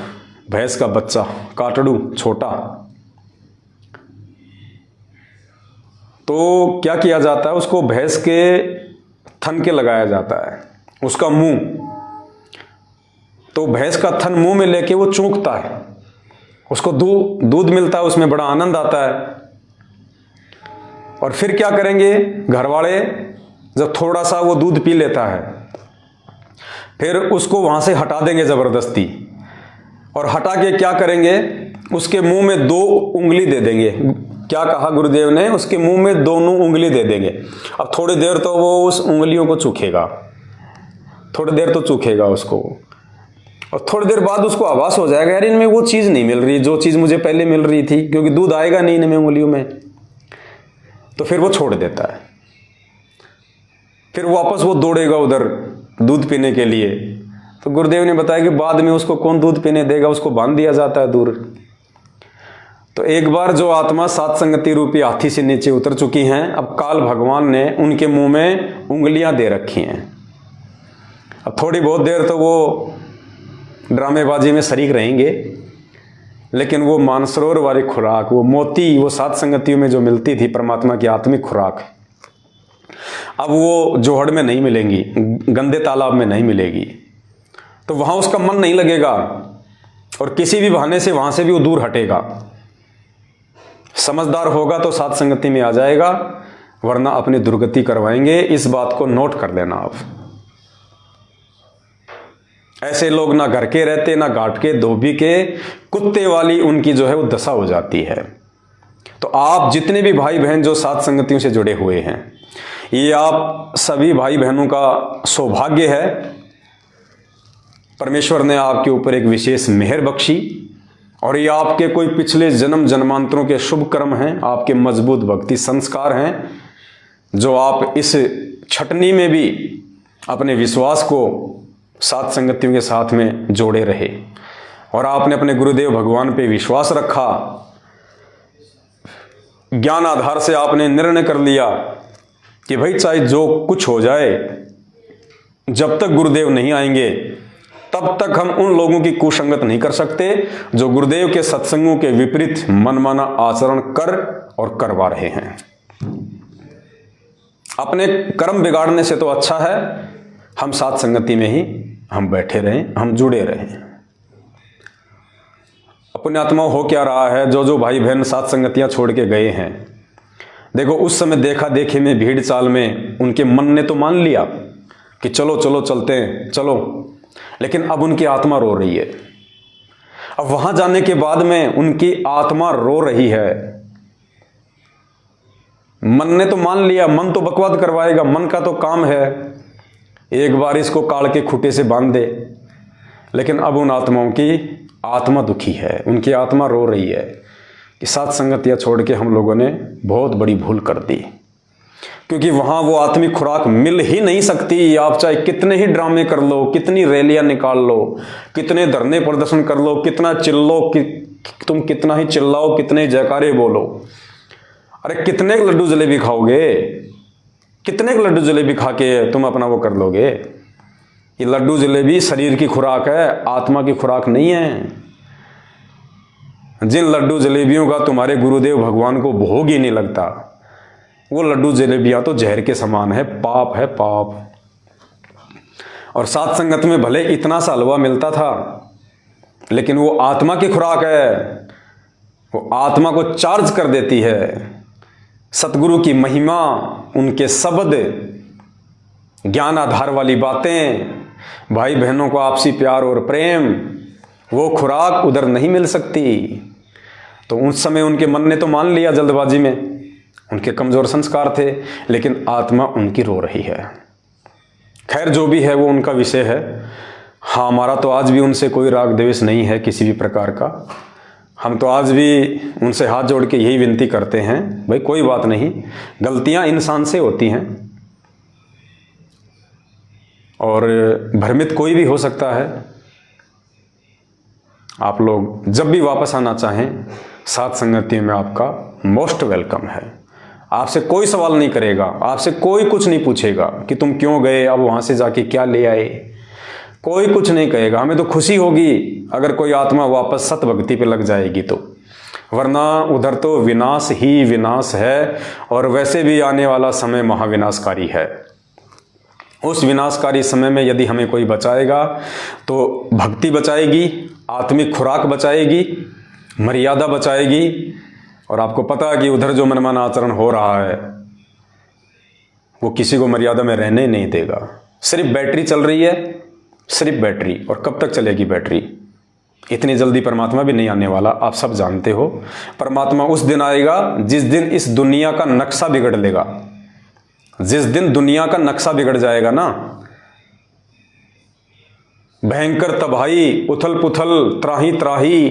भैंस का बच्चा काटड़ू छोटा, तो क्या किया जाता है, उसको भैंस के थन के लगाया जाता है, उसका मुंह, तो भैंस का थन मुंह में लेके वो चूंकता है, उसको दूध मिलता है, उसमें बड़ा आनंद आता है। और फिर क्या करेंगे घर वाले, जब थोड़ा सा वो दूध पी लेता है, फिर उसको वहां से हटा देंगे जबरदस्ती, और हटा के क्या करेंगे, उसके मुंह में 2 उंगली दे देंगे। क्या कहा गुरुदेव ने, उसके मुंह में दोनों उंगली दे देंगे। अब थोड़ी देर तो वो उस उंगलियों को चूखेगा, थोड़ी देर तो चूखेगा उसको, और थोड़ी देर बाद उसको आभास हो जाएगा यार इनमें वो चीज नहीं मिल रही जो चीज मुझे पहले मिल रही थी, क्योंकि दूध आएगा नहीं इनमें उंगलियों में। तो फिर वो छोड़ देता है, फिर वापस वो दौड़ेगा उधर दूध पीने के लिए। तो गुरुदेव ने बताया कि बाद में उसको कौन दूध पीने देगा, उसको बांध दिया जाता है दूर। तो एक बार जो आत्मा सात संगति रूपी हाथी से नीचे उतर चुकी हैं, अब काल भगवान ने उनके मुंह में उंगलियां दे रखी हैं। अब थोड़ी बहुत देर तो वो ड्रामेबाजी में शरीक रहेंगे, लेकिन वो मानसरोवर वाली खुराक, वो मोती, वो सात संगतियों में जो मिलती थी परमात्मा की आत्मिक खुराक, अब वो जोहड़ में नहीं मिलेंगी, गंदे तालाब में नहीं मिलेगी। तो वहां उसका मन नहीं लगेगा, और किसी भी बहाने से वहां से भी वो दूर हटेगा। समझदार होगा तो सात संगति में आ जाएगा, वरना अपनी दुर्गति करवाएंगे। इस बात को नोट कर लेना आप। ऐसे लोग ना घर के रहते, ना घाट के, धोबी के, कुत्ते वाली उनकी जो है वो दशा हो जाती है। तो आप जितने भी भाई बहन जो सात संगतियों से जुड़े हुए हैं, ये आप सभी भाई बहनों का सौभाग्य है। परमेश्वर ने आपके ऊपर एक विशेष मेहर बख्शी, और ये आपके कोई पिछले जन्म जन्मांतरों के शुभ कर्म हैं, आपके मजबूत भक्ति संस्कार हैं, जो आप इस छटनी में भी अपने विश्वास को सात संगतियों के साथ में जोड़े रहे, और आपने अपने गुरुदेव भगवान पे विश्वास रखा। ज्ञान आधार से आपने निर्णय कर लिया कि भाई चाहे जो कुछ हो जाए, जब तक गुरुदेव नहीं आएंगे तब तक हम उन लोगों की कुसंगत नहीं कर सकते जो गुरुदेव के सत्संगों के विपरीत मनमाना आचरण कर और करवा रहे हैं। अपने कर्म बिगाड़ने से तो अच्छा है हम सात संगति में ही हम बैठे रहें, हम जुड़े रहें। अपने आत्मा हो क्या रहा है, जो जो भाई बहन सात संगतियां छोड़ के गए हैं, देखो उस समय देखा देखी में, भीड़ चाल में उनके मन ने तो मान लिया कि चलो चलो चलते हैं, चलो, लेकिन अब उनकी आत्मा रो रही है। अब वहां जाने के बाद में उनकी आत्मा रो रही है। मन ने तो मान लिया, मन तो बकवाद करवाएगा, मन का तो काम है एक बार इसको काल के खूंटे से बांध दे, लेकिन अब उन आत्माओं की आत्मा दुखी है, उनकी आत्मा रो रही है कि सात संगतियां छोड़ के हम लोगों ने बहुत बड़ी भूल कर दी, क्योंकि वहां वो आत्मिक खुराक मिल ही नहीं सकती। आप चाहे कितने ही ड्रामे कर लो, कितनी रैलियां निकाल लो, कितने धरने प्रदर्शन कर लो, कितना चिल्लो, तुम कितना ही चिल्लाओ, कितने जयकारे बोलो, अरे कितने लड्डू जलेबी खाओगे, कितने लड्डू जलेबी खा के तुम अपना वो कर लोगे। ये लड्डू जलेबी शरीर की खुराक है, आत्मा की खुराक नहीं है। जिन लड्डू जलेबियों का तुम्हारे गुरुदेव भगवान को भोग ही नहीं लगता, वो लड्डू जलेबियां तो जहर के समान है, पाप है पाप। और सात संगत में भले इतना सा हलवा मिलता था, लेकिन वो आत्मा की खुराक है, वो आत्मा को चार्ज कर देती है। सतगुरु की महिमा, उनके शब्द, ज्ञान आधार वाली बातें, भाई बहनों को आपसी प्यार और प्रेम, वो खुराक उधर नहीं मिल सकती। तो उस समय उनके मन ने तो मान लिया जल्दबाजी में, उनके कमजोर संस्कार थे, लेकिन आत्मा उनकी रो रही है। खैर जो भी है वो उनका विषय है। हाँ, हमारा तो आज भी उनसे कोई राग द्वेष नहीं है किसी भी प्रकार का। हम तो आज भी उनसे हाथ जोड़ के यही विनती करते हैं, भाई कोई बात नहीं, गलतियां इंसान से होती हैं और भ्रमित कोई भी हो सकता है। आप लोग जब भी वापस आना चाहें, सात संगति में आपका मोस्ट वेलकम है। आपसे कोई सवाल नहीं करेगा, आपसे कोई कुछ नहीं पूछेगा कि तुम क्यों गए, अब वहां से जाके क्या ले आए, कोई कुछ नहीं कहेगा। हमें तो खुशी होगी अगर कोई आत्मा वापस सत भक्ति पे लग जाएगी तो, वरना उधर तो विनाश ही विनाश है। और वैसे भी आने वाला समय महाविनाशकारी है। उस विनाशकारी समय में यदि हमें कोई बचाएगा तो भक्ति बचाएगी, आत्मिक खुराक बचाएगी, मर्यादा बचाएगी। और आपको पता है कि उधर जो मनमाना आचरण हो रहा है वो किसी को मर्यादा में रहने नहीं देगा। सिर्फ बैटरी चल रही है, सिर्फ बैटरी। और कब तक चलेगी बैटरी? इतनी जल्दी परमात्मा भी नहीं आने वाला, आप सब जानते हो। परमात्मा उस दिन आएगा जिस दिन इस दुनिया का नक्शा बिगड़ लेगा। जिस दिन दुनिया का नक्शा बिगड़ जाएगा ना, भयंकर तबाही, उथल पुथल, त्राही त्राही,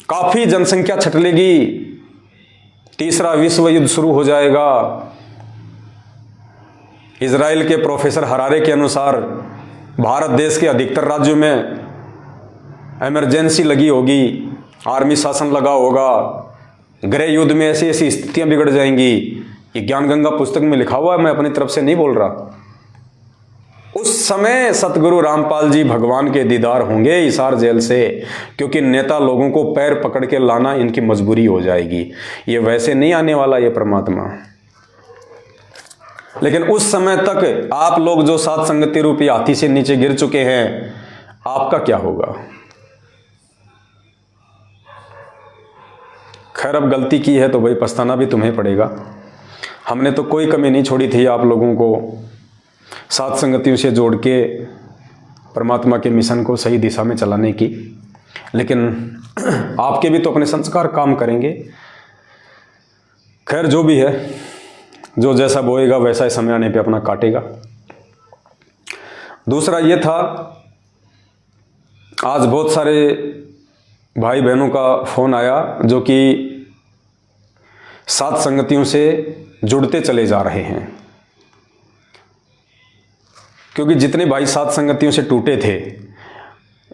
काफी जनसंख्या छटलेगी, तीसरा विश्व युद्ध शुरू हो जाएगा। इजराइल के प्रोफेसर हरारे के अनुसार भारत देश के अधिकतर राज्यों में इमरजेंसी लगी होगी, आर्मी शासन लगा होगा, गृह युद्ध में ऐसी ऐसी स्थितियां बिगड़ जाएंगी। ये ज्ञान गंगा पुस्तक में लिखा हुआ है, मैं अपनी तरफ से नहीं बोल रहा। उस समय सतगुरु रामपाल जी भगवान के दीदार होंगे हिसार जेल से, क्योंकि नेता लोगों को पैर पकड़ के लाना इनकी मजबूरी हो जाएगी। ये वैसे नहीं आने वाला ये परमात्मा। लेकिन उस समय तक आप लोग जो सात संगति रूपी हाथी से नीचे गिर चुके हैं, आपका क्या होगा? खैर अब गलती की है तो भाई पछताना भी तुम्हें पड़ेगा। हमने तो कोई कमी नहीं छोड़ी थी आप लोगों को सात संगतियों से जोड़ के परमात्मा के मिशन को सही दिशा में चलाने की, लेकिन आपके भी तो अपने संस्कार काम करेंगे। खैर जो भी है, जो जैसा बोएगा वैसा ही समय आने पे अपना काटेगा। दूसरा ये था, आज बहुत सारे भाई बहनों का फोन आया जो कि सात संगतियों से जुड़ते चले जा रहे हैं, क्योंकि जितने भाई सात संगतियों से टूटे थे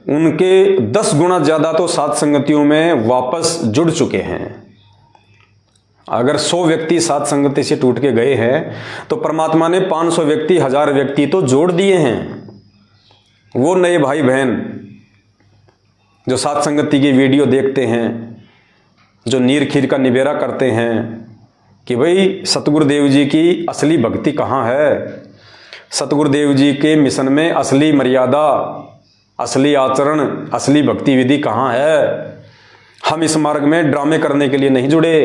उनके 10 गुना ज्यादा तो सात संगतियों में वापस जुड़ चुके हैं। अगर 100 व्यक्ति सात संगति से टूट के गए हैं तो परमात्मा ने 500 व्यक्ति, 1000 व्यक्ति तो जोड़ दिए हैं। वो नए भाई बहन जो सात संगति की वीडियो देखते हैं, जो नीर खीर का निबेरा करते हैं कि भाई सतगुरुदेव जी की असली भक्ति कहाँ है, सतगुरुदेव जी के मिशन में असली मर्यादा, असली आचरण, असली भक्ति विधि कहाँ है। हम इस मार्ग में ड्रामे करने के लिए नहीं जुड़े।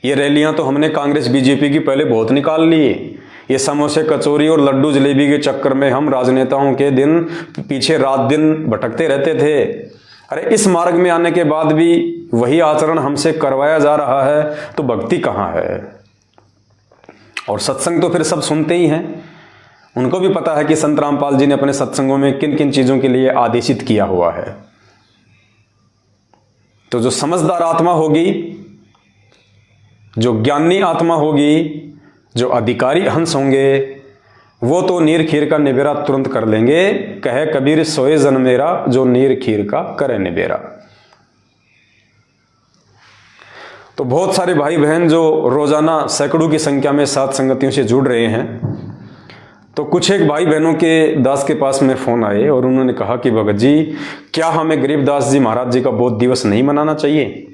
ये रैलियां तो हमने कांग्रेस बीजेपी की पहले बहुत निकाल ली। ये समोसे कचौरी और लड्डू जलेबी के चक्कर में हम राजनेताओं के दिन पीछे रात दिन भटकते रहते थे। अरे इस मार्ग में आने के बाद भी वही आचरण हमसे करवाया जा रहा है, तो भक्ति कहाँ है? और सत्संग तो फिर सब सुनते ही हैं। उनको भी पता है कि संत रामपाल जी ने अपने सत्संगों में किन किन चीजों के लिए आदेशित किया हुआ है। तो जो समझदार आत्मा होगी, जो ज्ञानी आत्मा होगी, जो अधिकारी हंस होंगे, वो तो नीर खीर का निबेरा तुरंत कर लेंगे। कहे कबीर सोए जन मेरा, जो नीर खीर का करे निबेरा। तो बहुत सारे भाई बहन जो रोजाना सैकड़ों की संख्या में साथ संगतियों से जुड़ रहे हैं, तो कुछ एक भाई बहनों के दास के पास में फ़ोन आए और उन्होंने कहा कि भगत जी, क्या हमें गरीबदास जी महाराज जी का बोध दिवस नहीं मनाना चाहिए?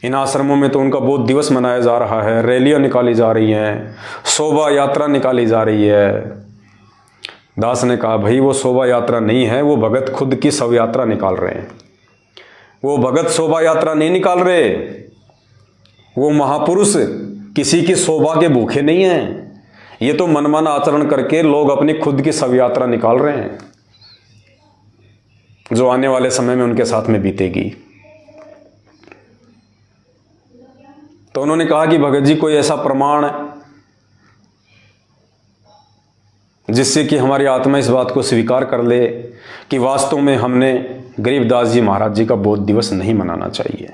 इन आश्रमों में तो उनका बोध दिवस मनाया जा रहा है, रैलियां निकाली जा रही हैं, शोभा यात्रा निकाली जा रही है। दास ने कहा, भाई वो शोभा यात्रा नहीं है, वो भगत खुद की शव यात्रा निकाल रहे हैं। वो भगत शोभा यात्रा नहीं निकाल रहे, वो महापुरुष किसी की शोभा के भूखे नहीं हैं। ये तो मनमाना आचरण करके लोग अपनी खुद की शव यात्रा निकाल रहे हैं, जो आने वाले समय में उनके साथ में बीतेगी। तो उन्होंने कहा कि भगत जी, कोई ऐसा प्रमाण जिससे कि हमारी आत्मा इस बात को स्वीकार कर ले कि वास्तव में हमने गरीबदास जी महाराज जी का बोध दिवस नहीं मनाना चाहिए।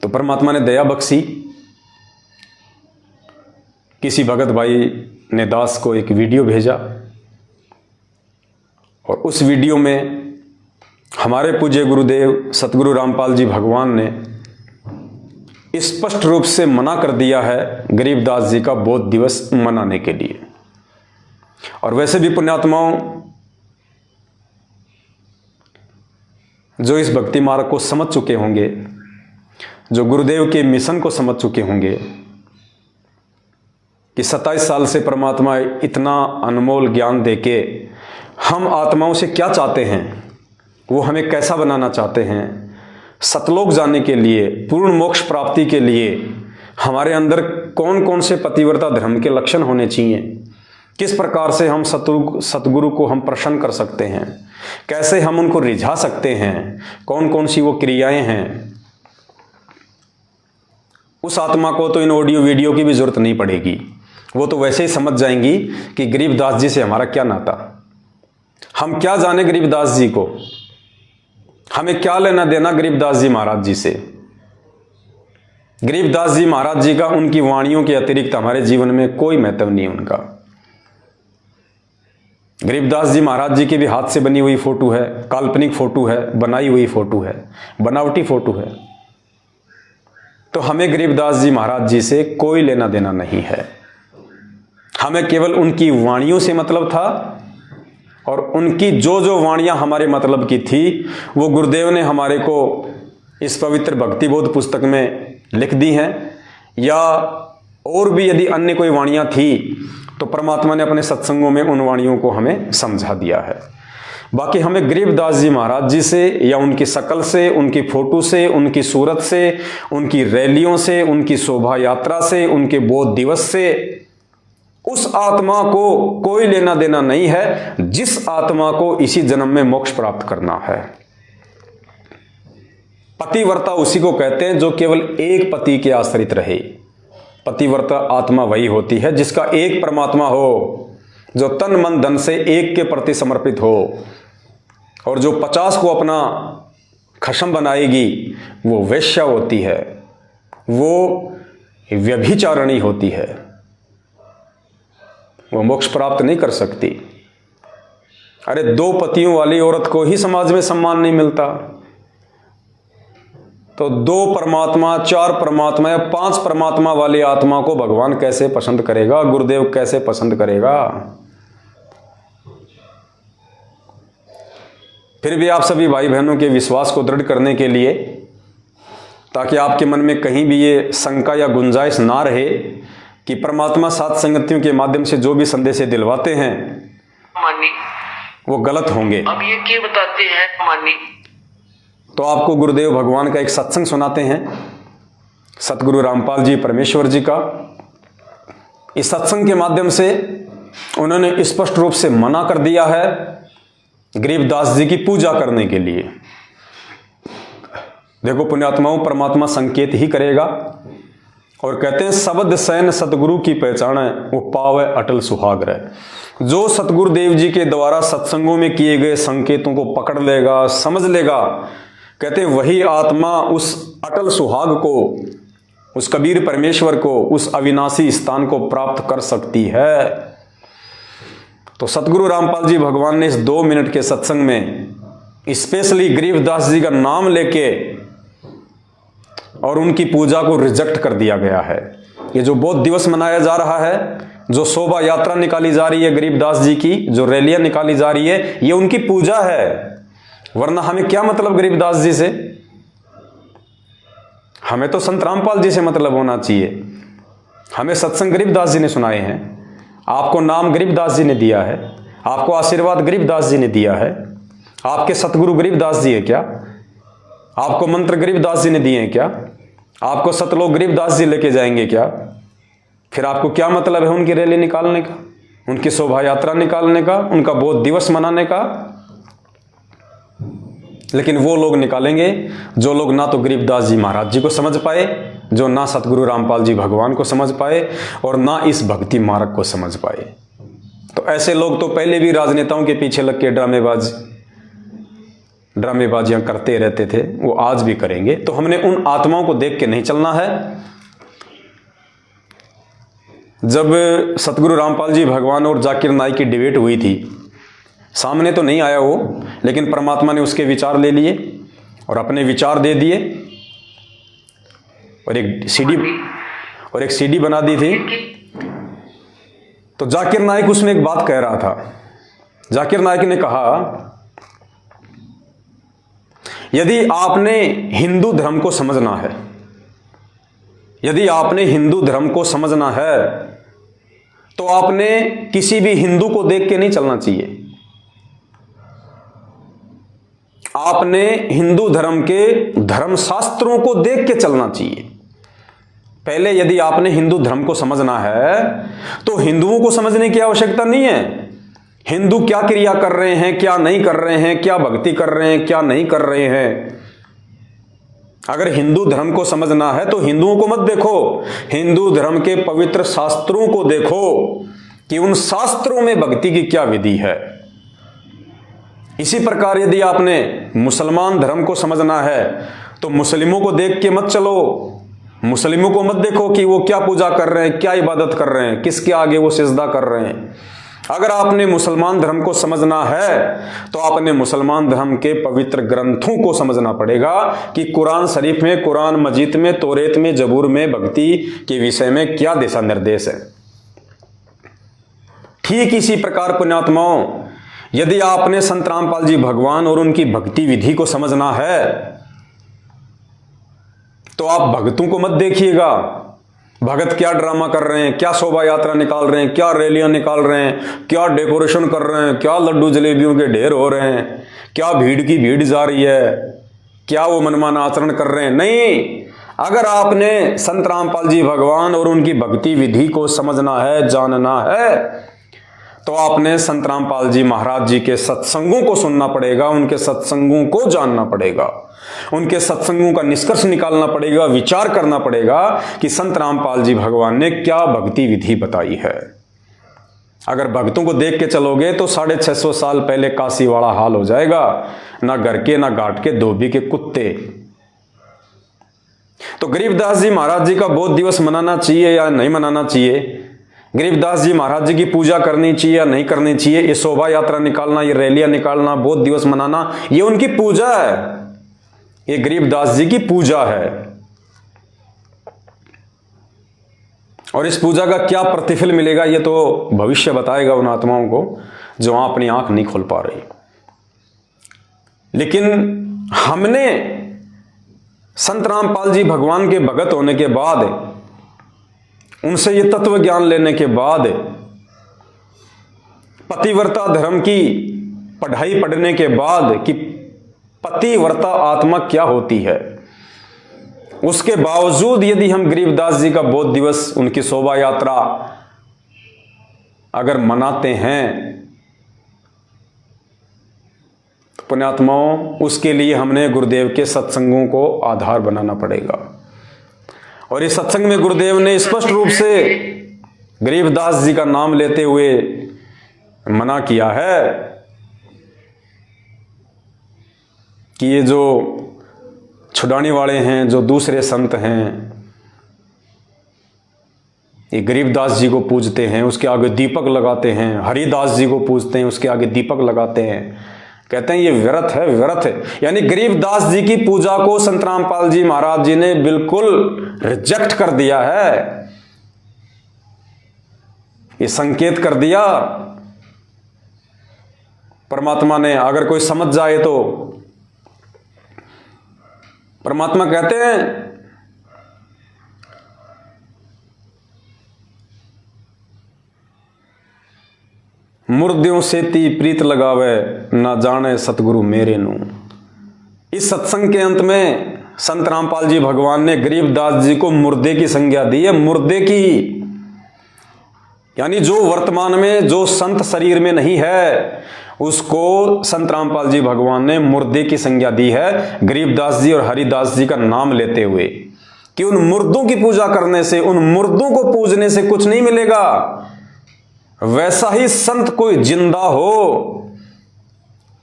तो परमात्मा ने दया बख्शी, किसी भगत भाई ने दास को एक वीडियो भेजा और उस वीडियो में हमारे पूज्य गुरुदेव सतगुरु रामपाल जी भगवान ने स्पष्ट रूप से मना कर दिया है गरीबदास जी का बोध दिवस मनाने के लिए। और वैसे भी पुण्यात्माओं, जो इस भक्ति मार्ग को समझ चुके होंगे, जो गुरुदेव के मिशन को समझ चुके होंगे कि 27 साल से परमात्मा इतना अनमोल ज्ञान देके हम आत्माओं से क्या चाहते हैं, वो हमें कैसा बनाना चाहते हैं, सतलोक जाने के लिए, पूर्ण मोक्ष प्राप्ति के लिए हमारे अंदर कौन कौन से पतिव्रता धर्म के लक्षण होने चाहिए, किस प्रकार से हम सतगुरु को हम प्रसन्न कर सकते हैं, कैसे हम उनको रिझा सकते हैं, कौन कौन सी वो क्रियाएं हैं, उस आत्मा को तो इन ऑडियो वीडियो की भी जरूरत नहीं पड़ेगी। वो तो वैसे ही समझ जाएंगी कि गरीबदास जी से हमारा क्या नाता, हम क्या जाने गरीबदास जी को, हमें क्या लेना देना गरीबदास जी महाराज जी से। गरीबदास जी महाराज जी का उनकी वाणियों के अतिरिक्त हमारे जीवन में कोई महत्व नहीं है उनका। गरीबदास जी महाराज जी के भी हाथ से बनी हुई फोटो है, काल्पनिक फोटो है, बनाई हुई फोटो है, बनावटी फोटो है। तो हमें गरीबदास जी महाराज जी से कोई लेना देना नहीं है। हमें केवल उनकी वाणियों से मतलब था, और उनकी जो जो वाणियां हमारे मतलब की थी वो गुरुदेव ने हमारे को इस पवित्र भक्ति बोध पुस्तक में लिख दी हैं, या और भी यदि अन्य कोई वाणियां थी तो परमात्मा ने अपने सत्संगों में उन वाणियों को हमें समझा दिया है। बाकी हमें गरीबदास जी महाराज जी से या उनकी शकल से, उनकी फोटो से, उनकी सूरत से, उनकी रैलियों से, उनकी शोभा यात्रा से, उनके बोध दिवस से उस आत्मा को कोई लेना देना नहीं है जिस आत्मा को इसी जन्म में मोक्ष प्राप्त करना है। पतिव्रता उसी को कहते हैं जो केवल एक पति के आश्रित रहे। पतिव्रता आत्मा वही होती है जिसका एक परमात्मा हो, जो तन मन धन से एक के प्रति समर्पित हो, और जो 50 को अपना खशम बनाएगी वो वेश्या होती है, वो व्यभिचारिणी होती है, वो मोक्ष प्राप्त नहीं कर सकती। अरे 2 पतियों वाली औरत को ही समाज में सम्मान नहीं मिलता, तो 2 परमात्मा, 4 परमात्मा या 5 परमात्मा वाली आत्मा को भगवान कैसे पसंद करेगा, गुरुदेव कैसे पसंद करेगा। फिर भी आप सभी भाई बहनों के विश्वास को दृढ़ करने के लिए, ताकि आपके मन में कहीं भी ये शंका या गुंजाइश ना रहे कि परमात्मा सात संगतियों के माध्यम से जो भी संदेशे दिलवाते हैं वो गलत होंगे। अब ये क्या बताते हैं मानी, तो आपको गुरुदेव भगवान का एक सत्संग सुनाते हैं, सतगुरु रामपाल जी परमेश्वर जी का। इस सत्संग के माध्यम से उन्होंने स्पष्ट रूप से मना कर दिया है गरीबदास जी की पूजा करने के लिए। देखो पुण्यात्माओं, परमात्मा संकेत ही करेगा, और कहते हैं शब्द सैन सतगुरु की पहचान है, वो पावे अटल सुहाग्रह। जो सतगुरुदेव जी के द्वारा सत्संगों में किए गए संकेतों को पकड़ लेगा, समझ लेगा, कहते हैं वही आत्मा उस अटल सुहाग को, उस कबीर परमेश्वर को, उस अविनाशी स्थान को प्राप्त कर सकती है। तो सतगुरु रामपाल जी भगवान ने इस 2 मिनट के सत्संग में स्पेशली गरीबदास जी का नाम लेके और उनकी पूजा को रिजेक्ट कर दिया गया है। ये जो बौद्ध दिवस मनाया जा रहा है, जो शोभा यात्रा निकाली जा रही है गरीबदास जी की, जो रैलियां निकाली जा रही है, ये उनकी पूजा है। वरना हमें क्या मतलब गरीबदास जी से? हमें तो संत रामपाल जी से मतलब होना चाहिए। हमें सत्संग गरीबदास जी ने सुनाए हैं, आपको नाम गरीबदास जी ने दिया है, आपको आशीर्वाद गरीबदास जी ने दिया है। आपके सतगुरु गरीबदास जी है क्या? आपको मंत्र गरीबदास जी ने दिए हैं क्या? आपको सतलोक गरीबदास जी लेके जाएंगे क्या? फिर आपको क्या मतलब है उनकी रैली निकालने का, उनकी शोभा यात्रा निकालने का, उनका बौद्ध दिवस मनाने का? लेकिन वो लोग निकालेंगे जो लोग ना तो गरीबदास जी महाराज जी को समझ पाए, जो ना सतगुरु रामपाल जी भगवान को समझ पाए, और ना इस भक्ति मार्ग को समझ पाए। तो ऐसे लोग तो पहले भी राजनेताओं के पीछे लग के ड्रामेबाजियां करते रहते थे, वो आज भी करेंगे। तो हमने उन आत्माओं को देख के नहीं चलना है। जब सतगुरु रामपाल जी भगवान और जाकिर नाइक की डिबेट हुई थी, सामने तो नहीं आया वो, लेकिन परमात्मा ने उसके विचार ले लिए और अपने विचार दे दिए, और एक सीडी बना दी थी। तो जाकिर नाइक उसमें एक बात कह रहा था। जाकिर नाइक ने कहा, यदि आपने हिंदू धर्म को समझना है, यदि आपने हिंदू धर्म को समझना है, तो आपने किसी भी हिंदू को देख के नहीं चलना चाहिए। आपने हिंदू धर्म के धर्मशास्त्रों को देख के चलना चाहिए। पहले यदि आपने हिंदू धर्म को समझना है तो हिंदुओं को समझने की आवश्यकता नहीं है। हिंदू क्या क्रिया कर रहे हैं, क्या नहीं कर रहे हैं, क्या भक्ति कर रहे हैं, क्या नहीं कर रहे हैं। अगर हिंदू धर्म को समझना है तो हिंदुओं को मत देखो, हिंदू धर्म के पवित्र शास्त्रों को देखो कि उन शास्त्रों में भक्ति की क्या विधि है। इसी प्रकार यदि आपने मुसलमान धर्म को समझना है तो मुस्लिमों को देख के मत चलो, मुस्लिमों को मत देखो कि वो क्या पूजा कर रहे हैं, क्या इबादत कर रहे हैं, किसके आगे वो सिजदा कर रहे हैं। अगर आपने मुसलमान धर्म को समझना है तो आपने मुसलमान धर्म के पवित्र ग्रंथों को समझना पड़ेगा कि कुरान शरीफ में, कुरान मजीद में, तौरेत में, जबूर में भक्ति के विषय में क्या दिशा निर्देश है। ठीक इसी प्रकार पुण्यात्माओं, यदि आपने संत रामपाल जी भगवान और उनकी भक्ति विधि को समझना है तो आप भक्तों को मत देखिएगा, भगत क्या ड्रामा कर रहे हैं, क्या शोभा यात्रा निकाल रहे हैं, क्या रैलियां निकाल रहे हैं, क्या डेकोरेशन कर रहे हैं, क्या लड्डू जलेबियों के ढेर हो रहे हैं, क्या भीड़ की भीड़ जा रही है, क्या वो मनमाना आचरण कर रहे हैं। नहीं, अगर आपने संत रामपाल जी भगवान और उनकी भक्ति विधि को समझना है, जानना है, तो आपने संत रामपाल जी महाराज जी के सत्संगों को सुनना पड़ेगा, उनके सत्संगों को जानना पड़ेगा, उनके सत्संगों का निष्कर्ष निकालना पड़ेगा, विचार करना पड़ेगा कि संत रामपाल जी भगवान ने क्या भक्ति विधि बताई है। अगर भक्तों को देख के चलोगे तो 650 साल पहले काशी वाला हाल हो जाएगा, ना घर के ना घाट के धोबी के कुत्ते। तो गरीबदास जी महाराज जी का बौद्ध दिवस मनाना चाहिए या नहीं मनाना चाहिए, गरीबदास जी महाराज जी की पूजा करनी चाहिए या नहीं करनी चाहिए, ये शोभा यात्रा निकालना, ये रैलियां निकालना, बौद्ध दिवस मनाना, ये उनकी पूजा है, ये गरीबदास जी की पूजा है। और इस पूजा का क्या प्रतिफल मिलेगा ये तो भविष्य बताएगा उन आत्माओं को जो वहां अपनी आंख नहीं खोल पा रही। लेकिन हमने संत रामपाल जी भगवान के भगत होने के बाद, उनसे ये तत्व ज्ञान लेने के बाद, पतिव्रता धर्म की पढ़ाई पढ़ने के बाद कि पतिव्रता आत्मा क्या होती है, उसके बावजूद यदि हम गरीबदास जी का बौद्ध दिवस, उनकी शोभा यात्रा अगर मनाते हैं तो पुण्यात्माओं, उसके लिए हमने गुरुदेव के सत्संगों को आधार बनाना पड़ेगा। और इस सत्संग में गुरुदेव ने स्पष्ट रूप से गरीबदास जी का नाम लेते हुए मना किया है कि ये जो छुड़ाने वाले हैं, जो दूसरे संत हैं, ये गरीबदास जी को पूजते हैं, उसके आगे दीपक लगाते हैं, हरिदास जी को पूजते हैं, उसके आगे दीपक लगाते हैं, कहते हैं ये व्यर्थ है, व्यर्थ है। यानी गरीबदास जी की पूजा को संत रामपाल जी महाराज जी ने बिल्कुल रिजेक्ट कर दिया है। ये संकेत कर दिया परमात्मा ने। अगर कोई समझ जाए तो परमात्मा कहते हैं मुर्दियों से ती प्रीत लगावे ना जाने सतगुरु मेरे नू। इस सत्संग के अंत में संत रामपाल जी भगवान ने गरीबदास जी को मुर्दे की संज्ञा दी है, मुर्दे की। यानी जो वर्तमान में जो संत शरीर में नहीं है उसको संत रामपाल जी भगवान ने मुर्दे की संज्ञा दी है, गरीबदास जी और हरिदास जी का नाम लेते हुए, कि उन मुर्दों की पूजा करने से, उन मुर्दों को पूजने से कुछ नहीं मिलेगा। वैसा ही संत कोई जिंदा हो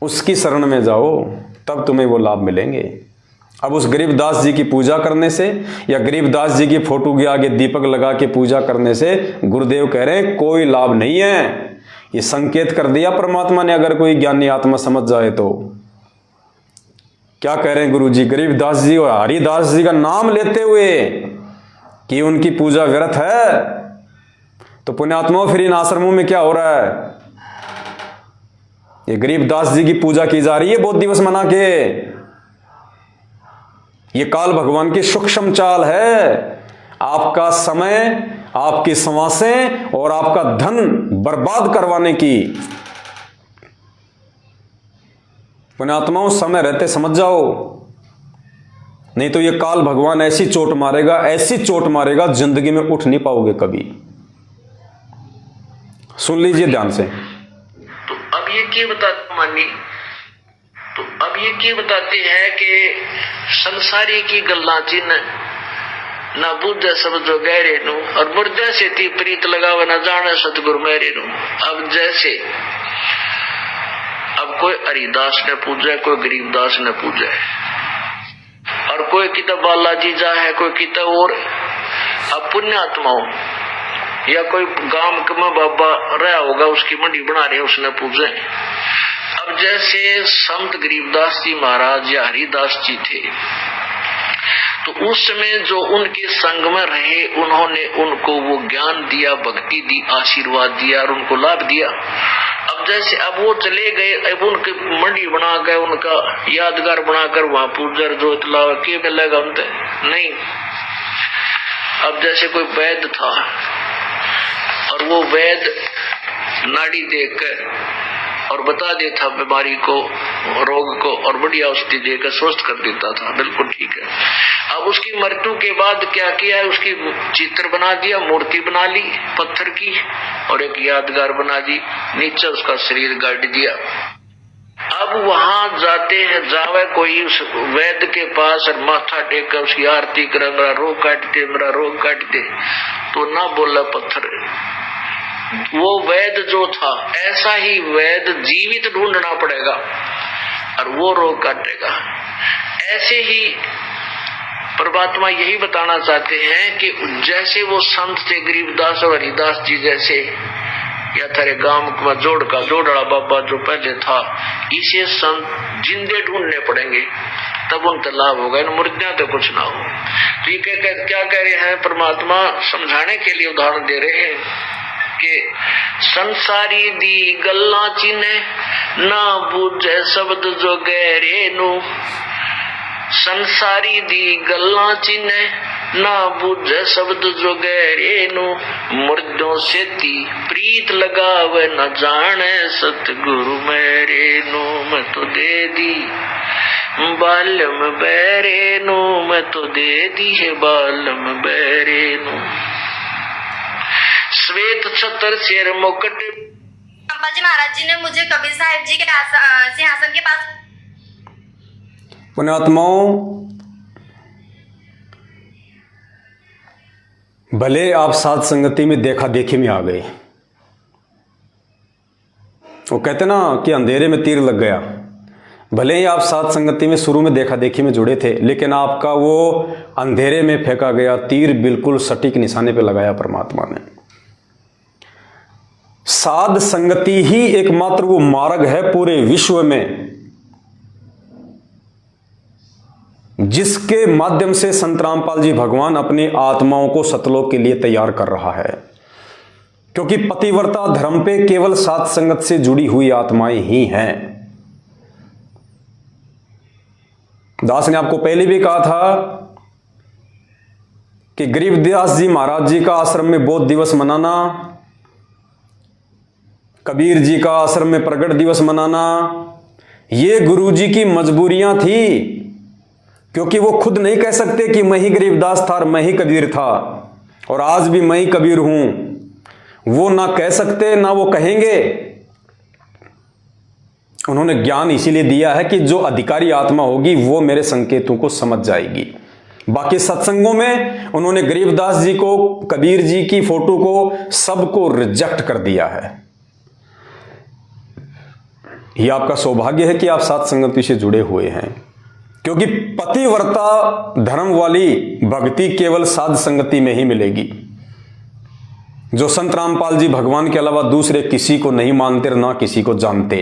उसकी शरण में जाओ, तब तुम्हें वो लाभ मिलेंगे। अब उस गरीबदास जी की पूजा करने से या गरीबदास जी की फोटो के आगे दीपक लगा के पूजा करने से गुरुदेव कह रहे हैं कोई लाभ नहीं है। ये संकेत कर दिया परमात्मा ने। अगर कोई ज्ञानी आत्मा समझ जाए तो क्या कह रहे हैं गुरु जी, गरीबदास जी और हरिदास जी का नाम लेते हुए कि उनकी पूजा व्यर्थ है। तो पुण्यात्माओं फिर इन आश्रमों में क्या हो रहा है? ये गरीबदास जी की पूजा की जा रही है बहुत दिवस मना के। ये काल भगवान की सूक्ष्म चाल है, आपका समय, आपकी श्वासें और आपका धन बर्बाद करवाने की। पुण्यात्माओं समय रहते समझ जाओ, नहीं तो ये काल भगवान ऐसी चोट मारेगा, ऐसी चोट मारेगा, जिंदगी में उठ नहीं पाओगे कभी। सुन लीजिए ध्यान से। तो अब ये क्या बताते मानी, तो अब ये क्या बताते हैं कि संसारी की गल्ला चिन्ह ना बुझे सब जो गहरे नु, और मुर्दे से ती प्रीत लगावे ना जाने सतगुरु मेरे नु। अब जैसे अब कोई हरिदास ने पूजा, कोई गरीबदास ने पूजा, और कोई किताब बालाजी जा है, कोई किताब और। अब पुण्यात्माओं या कोई गांव में बाबा रहा होगा, उसकी मंडी बना रहे, उसने पूजे। अब जैसे संत गरीबदास जी महाराज या हरिदास जी थे, तो उस समय जो उनके संग में रहे, उन्होंने उनको वो ज्ञान दिया, भक्ति दी, आशीर्वाद दिया और उनको लाभ दिया। अब जैसे अब वो चले गए, अब उनकी मंडी बना कर, उनका यादगार बनाकर वहां पूजर जोत लावा, क्या मिलेगा उनसे? नहीं। अब जैसे कोई वैद्य था और वो वैद्य नाड़ी देखकर और बता देता बीमारी को, रोग को, और बढ़िया औषधि देकर स्वस्थ कर देता था, बिल्कुल ठीक है। अब उसकी मृत्यु के बाद क्या किया है, उसकी चित्र बना दिया, मूर्ति बना ली पत्थर की, और एक यादगार बना दी, नीचे उसका शरीर गाड़ दिया। अब वहां जाते हैं, जावे कोई उस वैद्य के पास और माथा टेक कर उसकी आरती कर, मेरा रोग काट दे, मेरा रोग काट दे, तो ना बोला पत्थर। वो वैद्य जो था, ऐसा ही वैद्य जीवित ढूंढना पड़ेगा और वो रोग काटेगा। ऐसे ही परमात्मा यही बताना चाहते हैं कि जैसे वो संत थे गरीबदास और हरिदास जी जैसे, या थारे गांव में जोड़ड़ा बाबा जो पहले था, इसे संत जिंदे ढूंढने पड़ेंगे, तब उनका लाभ होगा। इन मुर्दियां तो कुछ ना हो। तो ये क्या कह रहे हैं परमात्मा, समझाने के लिए उदाहरण दे रहे हैं कि संसारी दी गल्ला चिन्हे ना बूझे शब्द जो गहरे नु। संसारी दी गल्ला चिन्हे ना बूझे शब्द जो गहरे नु। मुर्दों से ती प्रीत लगावे न जाने सतगुरु मेरे नु। मैं तो दे दी बालम बैरे नु, मैं तो दे दी है बालम बैरे नु। श्वेत छतर शेर मुकुट। रामपाल जी महाराज जी ने मुझे कबीर साहिब जी के सिंहासन के पास। पुण्यात्माओं, भले आप साध संगति में देखा देखी में आ गए, वो कहते ना कि अंधेरे में तीर लग गया। भले ही आप साध संगति में शुरू में देखा देखी में जुड़े थे, लेकिन आपका वो अंधेरे में फेंका गया तीर बिल्कुल सटीक निशाने पे लगाया परमात्मा ने। साध संगति ही एकमात्र वो मार्ग है पूरे विश्व में जिसके माध्यम से संत रामपाल जी भगवान अपनी आत्माओं को सतलोक के लिए तैयार कर रहा है। क्योंकि पतिव्रता धर्म पे केवल सात संगत से जुड़ी हुई आत्माएं ही हैं। दास ने आपको पहले भी कहा था कि गरीबदास जी महाराज जी का आश्रम में बौद्ध दिवस मनाना, कबीर जी का आश्रम में प्रगट दिवस मनाना, ये गुरु जी की मजबूरियां थी। क्योंकि वो खुद नहीं कह सकते कि मैं ही गरीबदास था और मैं ही कबीर था और आज भी मैं ही कबीर हूं। वो ना कह सकते ना वो कहेंगे। उन्होंने ज्ञान इसीलिए दिया है कि जो अधिकारी आत्मा होगी वो मेरे संकेतों को समझ जाएगी। बाकी सत्संगों में उन्होंने गरीबदास जी को, कबीर जी की फोटो को, सबको रिजेक्ट कर दिया है। यह आपका सौभाग्य है कि आप सात संगति से जुड़े हुए हैं। क्योंकि पतिव्रता धर्म वाली भक्ति केवल साध संगति में ही मिलेगी। जो संत रामपाल जी भगवान के अलावा दूसरे किसी को नहीं मानते और ना किसी को जानते।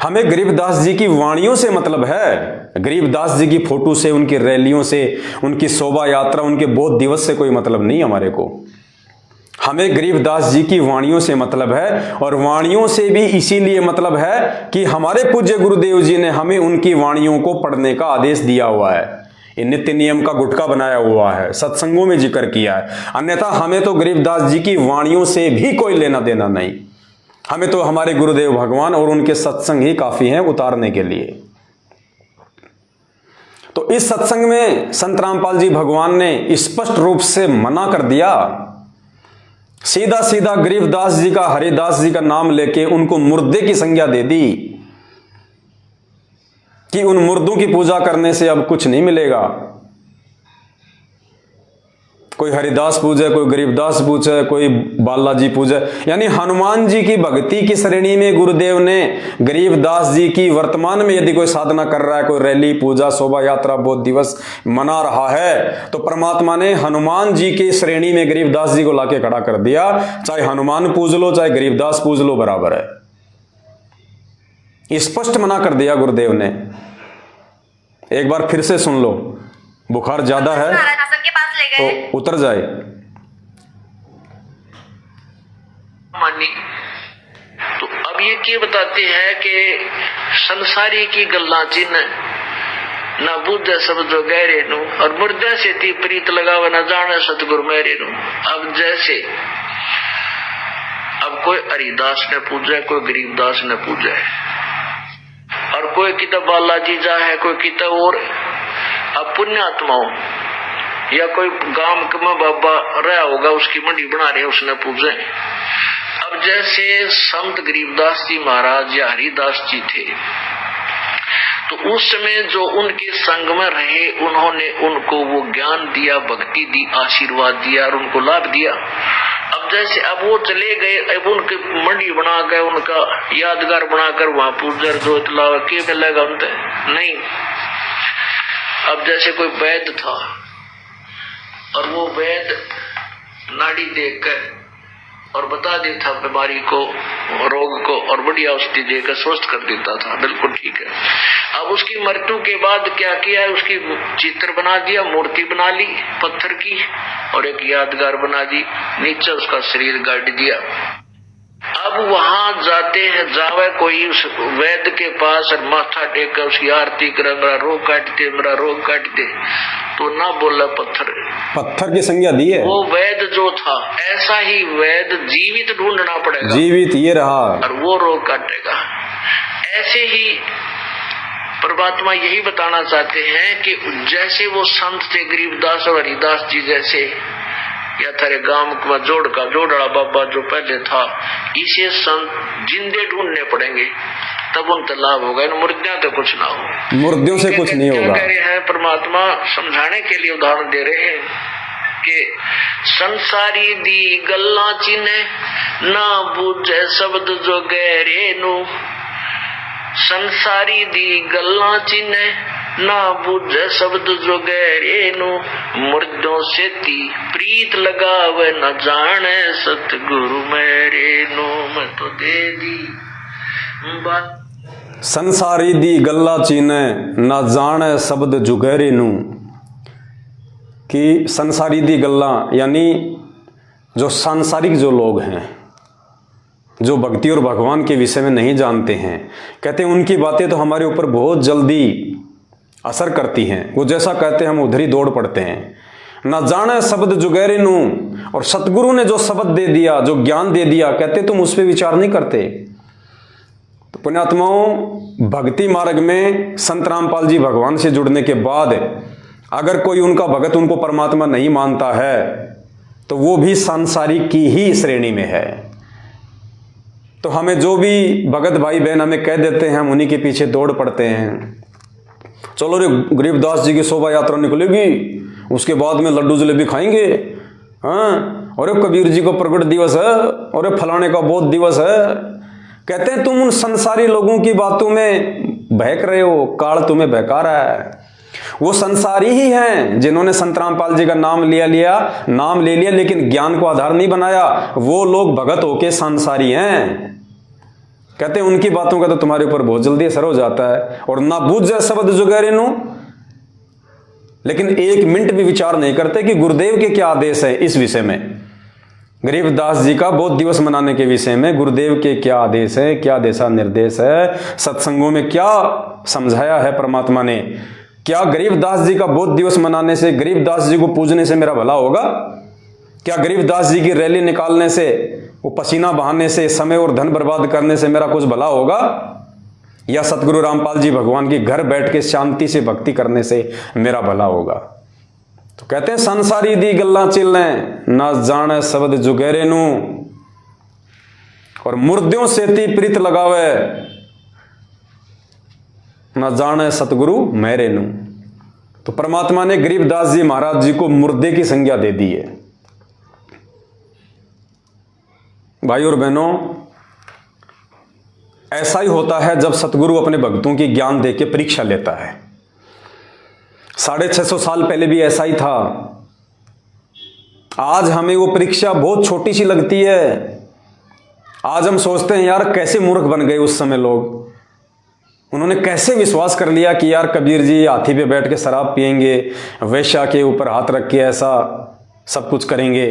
हमें गरीबदास जी की वाणियों से मतलब है। गरीबदास जी की फोटो से, उनकी रैलियों से, उनकी शोभा यात्रा, उनके बौद्ध दिवस से कोई मतलब नहीं हमारे को। हमें गरीबदास जी की वाणियों से मतलब है। और वाणियों से भी इसीलिए मतलब है कि हमारे पूज्य गुरुदेव जी ने हमें उनकी वाणियों को पढ़ने का आदेश दिया हुआ है। ये नित्य नियम का गुटका बनाया हुआ है, सत्संगों में जिक्र किया है। अन्यथा हमें तो गरीबदास जी की वाणियों से भी कोई लेना देना नहीं। हमें तो हमारे गुरुदेव भगवान और उनके सत्संग ही काफी हैं उतारने के लिए। तो इस सत्संग में संत रामपाल जी भगवान ने स्पष्ट रूप से मना कर दिया। सीधा सीधा गरीबदास जी का, हरिदास जी का नाम लेके उनको मुर्दे की संज्ञा दे दी कि उन मुर्दों की पूजा करने से अब कुछ नहीं मिलेगा। कोई हरिदास पूजे, कोई गरीबदास पूजे, कोई बालाजी पूजे। यानी हनुमान जी की भक्ति की श्रेणी में गुरुदेव ने गरीबदास जी की वर्तमान में यदि कोई साधना कर रहा है, कोई रैली, पूजा, शोभा यात्रा, बौद्ध दिवस मना रहा है, तो परमात्मा ने हनुमान जी की श्रेणी में गरीबदास जी को लाके खड़ा कर दिया। चाहे हनुमान पूज लो, चाहे गरीबदास पूज लो, बराबर है। स्पष्ट मना कर दिया गुरुदेव ने। एक बार फिर से सुन लो, बुखार ज्यादा है तो उतर जाए। मानी तो अब ये बताते हैं कि संसारी की गल्ला चिन्ह ना बुझे सब जो गहरे नु और मुर्दे से ती प्रीत लगावे न जाने सतगुरु मेरे नु। अब जैसे अब कोई हरिदास ने पूजा, कोई गरीबदास ने पूजा और कोई किताब बालाजी जा है, कोई किताब और अब पुण्यात्माओं या कोई गांव में बाबा रहा होगा, उसकी मंडी बना रहे, उसने पूजे। अब जैसे संत गरीबदास जी महाराज या हरिदास जी थे तो उस समय जो उनके संग में रहे, उन्होंने उनको वो ज्ञान दिया, भक्ति दी, आशीर्वाद दिया और उनको लाभ दिया। अब जैसे अब वो चले गए, अब उनकी मंडी बना कर, उनका यादगार बनाकर वहां पूजर जोत लावा के मिलेगा उनसे नहीं। अब जैसे कोई वैद्य था और वो वैद्य नाड़ी देखकर और बता देता बीमारी को, रोग को, और बढ़िया औषधि देकर स्वस्थ कर देता था, बिल्कुल ठीक है। अब उसकी मृत्यु के बाद क्या किया है, उसकी चित्र बना दिया, मूर्ति बना ली पत्थर की और एक यादगार बना दी, नीचे उसका शरीर गाड़ दिया। अब वहां जाते हैं, जावे कोई उस वैद्य के पास और माथा टेक कर उसकी आरती करे, मेरा रोग काट दे, मेरा रोग काट दे, तो ना बोला पत्थर की संज्ञा दी है। वो वैद्य जो था, ऐसा ही वैद्य जीवित ढूंढना पड़ेगा, जीवित ये रहा और वो रोग काटेगा। ऐसे ही परमात्मा यही बताना चाहते हैं कि जैसे वो संत थे गरीबदास और हरिदास जी जैसे, या थारे गांव में जोड़ड़ा बाबा जो पहले था, इसे संत जिंदे ढूंढने पड़ेंगे, तब उनका लाभ होगा। इन मुर्दियों तो कुछ ना हो, मुर्दियों से कुछ नहीं होगा। कह रहे हैं परमात्मा समझाने के लिए उदाहरण दे रहे हैं कि संसारी दी गल्ला चिन्ह ना बूझे शब्द जो गहरे नु। संसारी दी गल्ला चिन्ह ना बूझे शब्द जो गहरे नु। मुर्दों से ती प्रीत लगावे न जाने सतगुरु मेरे नु। मैं तो दे दी बात। संसारी दी गल्ला चीने ना जाने शब्द जुगैरे नू, कि संसारी दी गल्ला यानी जो सांसारिक जो लोग हैं, जो भक्ति और भगवान के विषय में नहीं जानते हैं, कहते हैं उनकी बातें तो हमारे ऊपर बहुत जल्दी असर करती हैं। वो जैसा कहते हैं हम उधर ही दौड़ पड़ते हैं। ना जाने शब्द जुगैरे नू, और सतगुरु ने जो शब्द दे दिया, जो ज्ञान दे दिया, कहते तुम उस पर विचार नहीं करते। तो पुण्यात्माओं, भक्ति मार्ग में संत रामपाल जी भगवान से जुड़ने के बाद अगर कोई उनका भगत उनको परमात्मा नहीं मानता है तो वो भी सांसारिक की ही श्रेणी में है। तो हमें जो भी भगत भाई बहन हमें कह देते हैं, हम उन्हीं के पीछे दौड़ पड़ते हैं। चलो रे, गरीबदास जी की शोभा यात्रा निकलेगी, उसके बाद में लड्डू जलेबी खाएंगे, हाँ, और कबीर जी को प्रकट दिवस है, और फलाने का बोध दिवस है। कहते हैं तुम उन संसारी लोगों की बातों में बहक रहे हो, काल तुम्हें बहका रहा है। वो संसारी ही हैं जिन्होंने संत रामपाल जी का नाम ले लिया लेकिन ज्ञान को आधार नहीं बनाया। वो लोग भगत होके संसारी हैं। कहते हैं उनकी बातों का तो तुम्हारे ऊपर बहुत जल्दी असर हो जाता है। और ना बूझे शब्द जुगैरे नू, लेकिन एक मिनट भी विचार नहीं करते कि गुरुदेव के क्या आदेश है इस विषय में। गरीबदास जी का बोध दिवस मनाने के विषय में गुरुदेव के क्या आदेश है, क्या दिशा निर्देश है, सत्संगों में क्या समझाया है परमात्मा ने। क्या गरीबदास जी का बोध दिवस मनाने से, गरीबदास जी को पूजने से मेरा भला होगा? क्या गरीबदास जी की रैली निकालने से, वो पसीना बहाने से, समय और धन बर्बाद करने से मेरा कुछ भला होगा? या सतगुरु रामपाल जी भगवान की घर बैठ के शांति से भक्ति करने से मेरा भला होगा? तो कहते हैं संसारी दी गल्ला चिल्ले ना जाने शब्द जुगैरे नू, और मुर्दों सेती प्रीत लगावे ना जाने सतगुरु मेरे नू। तो परमात्मा ने गरीबदास जी महाराज जी को मुर्दे की संज्ञा दे दी है। भाई और बहनों, ऐसा ही होता है जब सतगुरु अपने भक्तों की ज्ञान दे के परीक्षा लेता है। 650 साल पहले भी ऐसा ही था। आज हमें वो परीक्षा बहुत छोटी सी लगती है। आज हम सोचते हैं यार कैसे मूर्ख बन गए उस समय लोग। उन्होंने कैसे विश्वास कर लिया कि यार कबीर जी हाथी पे बैठ के शराब पिएंगे, वेश्या के ऊपर हाथ रख के ऐसा सब कुछ करेंगे।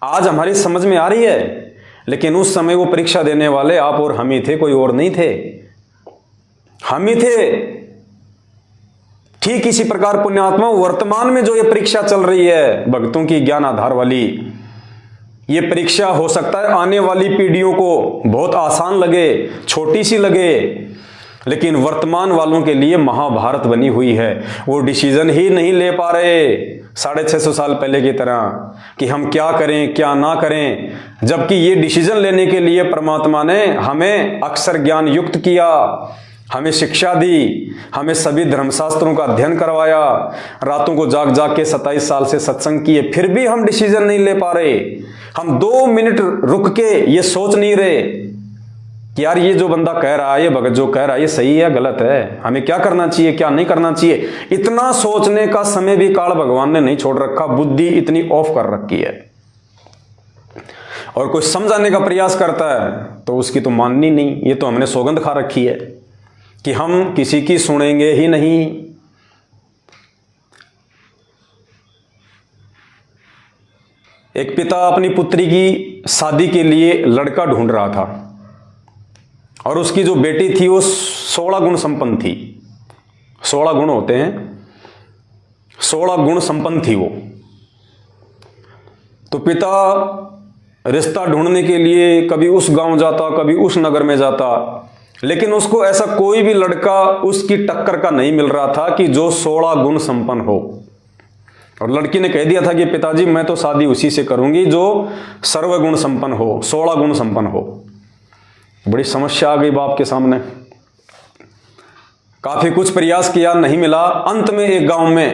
आज हमारी समझ में आ रही है, लेकिन उस समय वो परीक्षा देने वाले आप और हम ही थे, कोई और नहीं थे। हम ही थे। ठीक इसी प्रकार पुण्यात्मा वर्तमान में जो ये परीक्षा चल रही है भक्तों की ज्ञान आधार वाली, ये परीक्षा हो सकता है आने वाली पीढ़ियों को बहुत आसान लगे, छोटी सी लगे, लेकिन वर्तमान वालों के लिए महाभारत बनी हुई है। वो डिसीजन ही नहीं ले पा रहे 650 साल पहले की तरह कि हम क्या करें क्या ना करें, जबकि ये डिसीजन लेने के लिए परमात्मा ने हमें अक्षर ज्ञान युक्त किया, हमें शिक्षा दी, हमें सभी धर्मशास्त्रों का अध्ययन करवाया, रातों को जाग जाग के 27 साल से सत्संग किए, फिर भी हम डिसीजन नहीं ले पा रहे। हम 2 मिनट रुक के ये सोच नहीं रहे कि यार ये जो बंदा कह रहा है, ये भगत जो कह रहा है, ये सही है गलत है, हमें क्या करना चाहिए क्या नहीं करना चाहिए। इतना सोचने का समय भी काल भगवान ने नहीं छोड़ रखा। बुद्धि इतनी ऑफ कर रखी है। और कोई समझाने का प्रयास करता है तो उसकी तो माननी नहीं। ये तो हमने सौगंध खा रखी है कि हम किसी की सुनेंगे ही नहीं। एक पिता अपनी पुत्री की शादी के लिए लड़का ढूंढ रहा था और उसकी जो बेटी थी वो 16 गुण संपन्न थी। 16 गुण होते हैं, 16 गुण संपन्न थी वो। तो पिता रिश्ता ढूंढने के लिए कभी उस गांव जाता, कभी उस नगर में जाता, लेकिन उसको ऐसा कोई भी लड़का उसकी टक्कर का नहीं मिल रहा था कि जो 16 गुण संपन्न हो। और लड़की ने कह दिया था कि पिताजी मैं तो शादी उसी से करूंगी जो सर्वगुण संपन्न हो, 16 गुण संपन्न हो। बड़ी समस्या आ गई बाप के सामने। काफी कुछ प्रयास किया, नहीं मिला। अंत में एक गांव में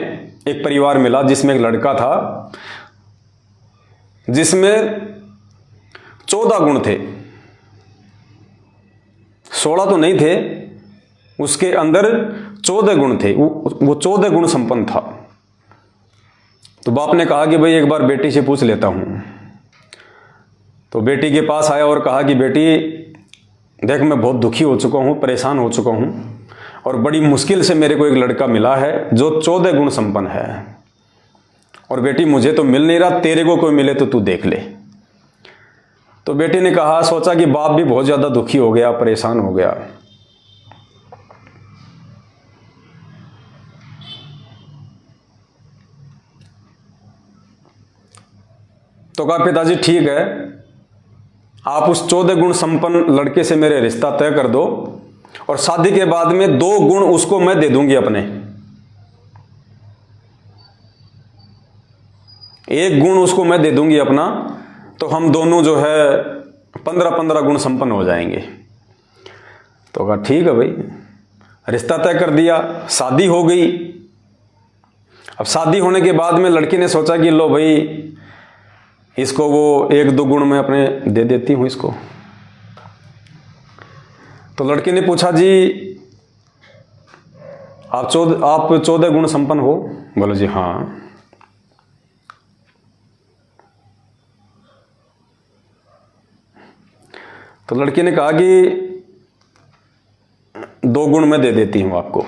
एक परिवार मिला जिसमें एक लड़का था जिसमें 14 गुण थे। 16 तो नहीं थे, उसके अंदर 14 गुण थे। वो 14 गुण संपन्न था। तो बाप ने कहा कि भाई एक बार बेटी से पूछ लेता हूं। तो बेटी के पास आया और कहा कि बेटी देख मैं बहुत दुखी हो चुका हूँ, परेशान हो चुका हूँ, और बड़ी मुश्किल से मेरे को एक लड़का मिला है जो 14 गुण संपन्न है, और बेटी मुझे तो मिल नहीं रहा, तेरे को कोई मिले तो तू देख ले। तो बेटी ने कहा, सोचा कि बाप भी बहुत ज़्यादा दुखी हो गया, परेशान हो गया। तो कहा पिताजी ठीक है, आप उस 14 गुण संपन्न लड़के से मेरे रिश्ता तय कर दो, और शादी के बाद में 2 गुण उसको मैं दे दूंगी अपने, 1 गुण उसको मैं दे दूंगी अपना, तो हम दोनों जो है 15-15 गुण संपन्न हो जाएंगे। तो कहा ठीक है भाई, रिश्ता तय कर दिया, शादी हो गई। अब शादी होने के बाद में लड़की ने सोचा कि लो भाई इसको वो 1-2 गुण मैं अपने दे देती हूँ इसको। तो लड़की ने पूछा जी आप 14 गुण संपन्न हो? बोले जी हाँ। तो लड़की ने कहा कि 2 गुण मैं दे देती हूं आपको।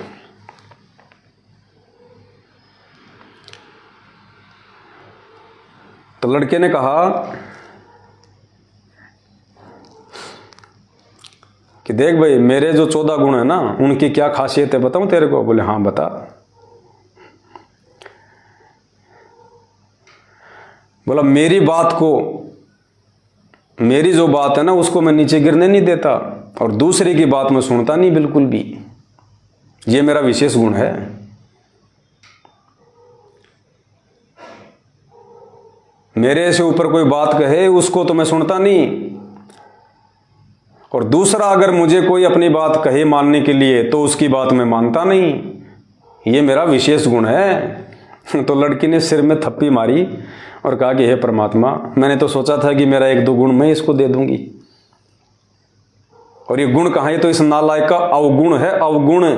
तो लड़के ने कहा कि देख भाई मेरे जो 14 गुण है ना, उनकी क्या खासियत है बताऊं तेरे को? बोले हाँ बता। बोला मेरी बात को, मेरी जो बात है ना उसको मैं नीचे गिरने नहीं देता, और दूसरे की बात मैं सुनता नहीं बिल्कुल भी, ये मेरा विशेष गुण है। मेरे से ऊपर कोई बात कहे उसको तो मैं सुनता नहीं, और दूसरा अगर मुझे कोई अपनी बात कहे मानने के लिए तो उसकी बात मैं मानता नहीं, ये मेरा विशेष गुण है। तो लड़की ने सिर में थप्पी मारी और कहा कि हे परमात्मा, मैंने तो सोचा था कि मेरा 1-2 गुण मैं इसको दे दूंगी, और ये गुण कहाँ है? तो इस नालायक का अवगुण है, अवगुण।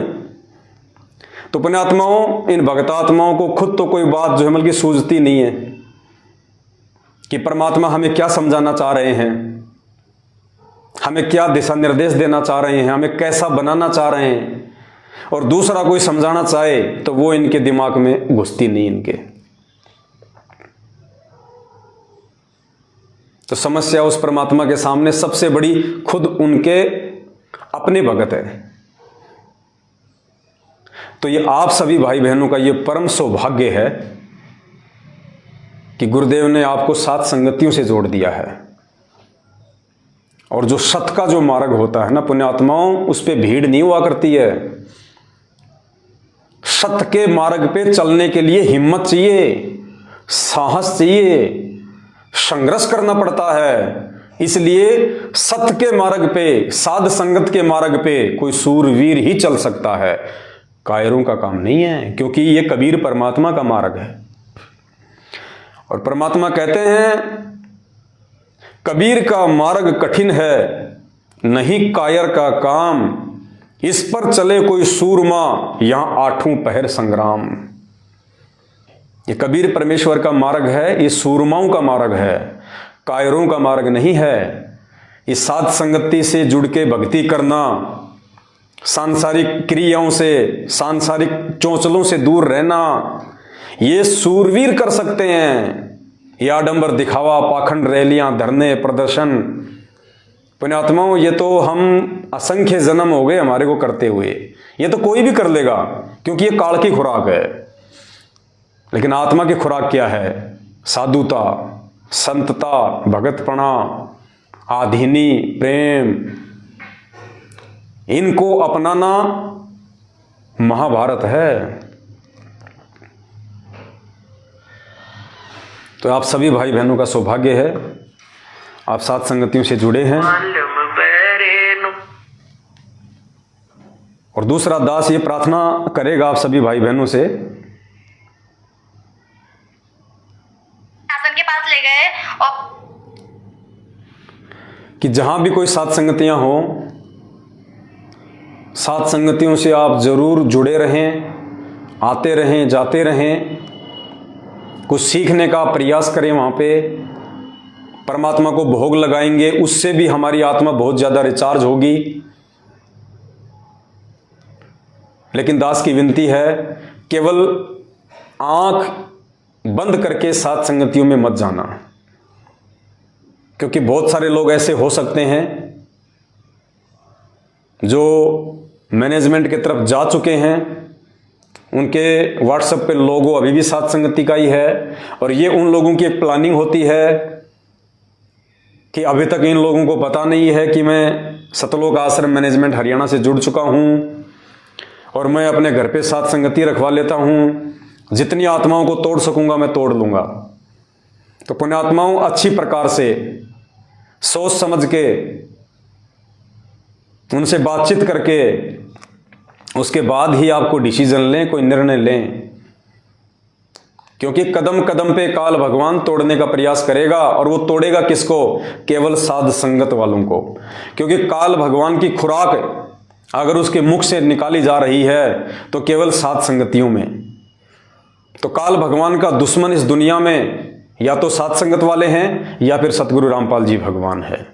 तो पुण्यात्माओं, इन भक्तात्माओं को खुद तो कोई बात जो है बल्कि सूझती नहीं है कि परमात्मा हमें क्या समझाना चाह रहे हैं, हमें क्या दिशा निर्देश देना चाह रहे हैं, हमें कैसा बनाना चाह रहे हैं, और दूसरा कोई समझाना चाहे तो वो इनके दिमाग में घुसती नहीं इनके। तो समस्या उस परमात्मा के सामने सबसे बड़ी खुद उनके अपने भगत है। तो ये आप सभी भाई बहनों का ये परम सौभाग्य है कि गुरुदेव ने आपको 7 संगतियों से जोड़ दिया है, और जो सत का जो मार्ग होता है ना पुण्यात्माओं, उस पे भीड़ नहीं हुआ करती है। सत्य के मार्ग पे चलने के लिए हिम्मत चाहिए, साहस चाहिए, संघर्ष करना पड़ता है। इसलिए सत्य के मार्ग पे, साध संगत के मार्ग पे कोई सूरवीर ही चल सकता है, कायरों का काम नहीं है, क्योंकि ये कबीर परमात्मा का मार्ग है। और परमात्मा कहते हैं कबीर का मार्ग कठिन है, नहीं कायर का काम, इस पर चले कोई सूरमा, यहां 8 पहर संग्राम। ये कबीर परमेश्वर का मार्ग है, ये सूरमाओं का मार्ग है, कायरों का मार्ग नहीं है। इस साध संगति से जुड़ के भक्ति करना, सांसारिक क्रियाओं से, सांसारिक चोंचलों से दूर रहना, ये सूरवीर कर सकते हैं। ये आडंबर दिखावा, पाखंड रैलियां, धरने, प्रदर्शन, पुण्यात्माओं, ये तो हम असंख्य जन्म हो गए हमारे को करते हुए, ये तो कोई भी कर लेगा, क्योंकि ये काल की खुराक है। लेकिन आत्मा की खुराक क्या है? साधुता, संतता, भगतपना, आधीनी, प्रेम, इनको अपनाना महाभारत है। तो आप सभी भाई बहनों का सौभाग्य है, आप 7 संगतियों से जुड़े हैं। और दूसरा, दास ये प्रार्थना करेगा आप सभी भाई बहनों से, शासन के पास ले गए और कि जहां भी कोई 7 संगतियां हो, 7 संगतियों से आप जरूर जुड़े रहें, आते रहें, जाते रहें, कुछ सीखने का प्रयास करें वहां पे। परमात्मा को भोग लगाएंगे, उससे भी हमारी आत्मा बहुत ज्यादा रिचार्ज होगी। लेकिन दास की विनती है, केवल आंख बंद करके सात संगतियों में मत जाना, क्योंकि बहुत सारे लोग ऐसे हो सकते हैं जो मैनेजमेंट की तरफ जा चुके हैं, उनके व्हाट्सएप पे लोगो अभी भी सात संगति का ही है, और ये उन लोगों की एक प्लानिंग होती है कि अभी तक इन लोगों को पता नहीं है कि मैं सतलोक आश्रम मैनेजमेंट हरियाणा से जुड़ चुका हूँ और मैं अपने घर पे सात संगति रखवा लेता हूँ, जितनी आत्माओं को तोड़ सकूंगा मैं तोड़ लूंगा। तो पुण्यात्माओं, अच्छी प्रकार से सोच समझ के उनसे बातचीत करके उसके बाद ही आपको डिसीजन लें, कोई निर्णय लें, क्योंकि कदम कदम पे काल भगवान तोड़ने का प्रयास करेगा। और वो तोड़ेगा किसको? केवल साध संगत वालों को। क्योंकि काल भगवान की खुराक अगर उसके मुख से निकाली जा रही है तो केवल सात संगतियों में। तो काल भगवान का दुश्मन इस दुनिया में या तो सात संगत वाले हैं या फिर सतगुरु रामपाल जी भगवान है।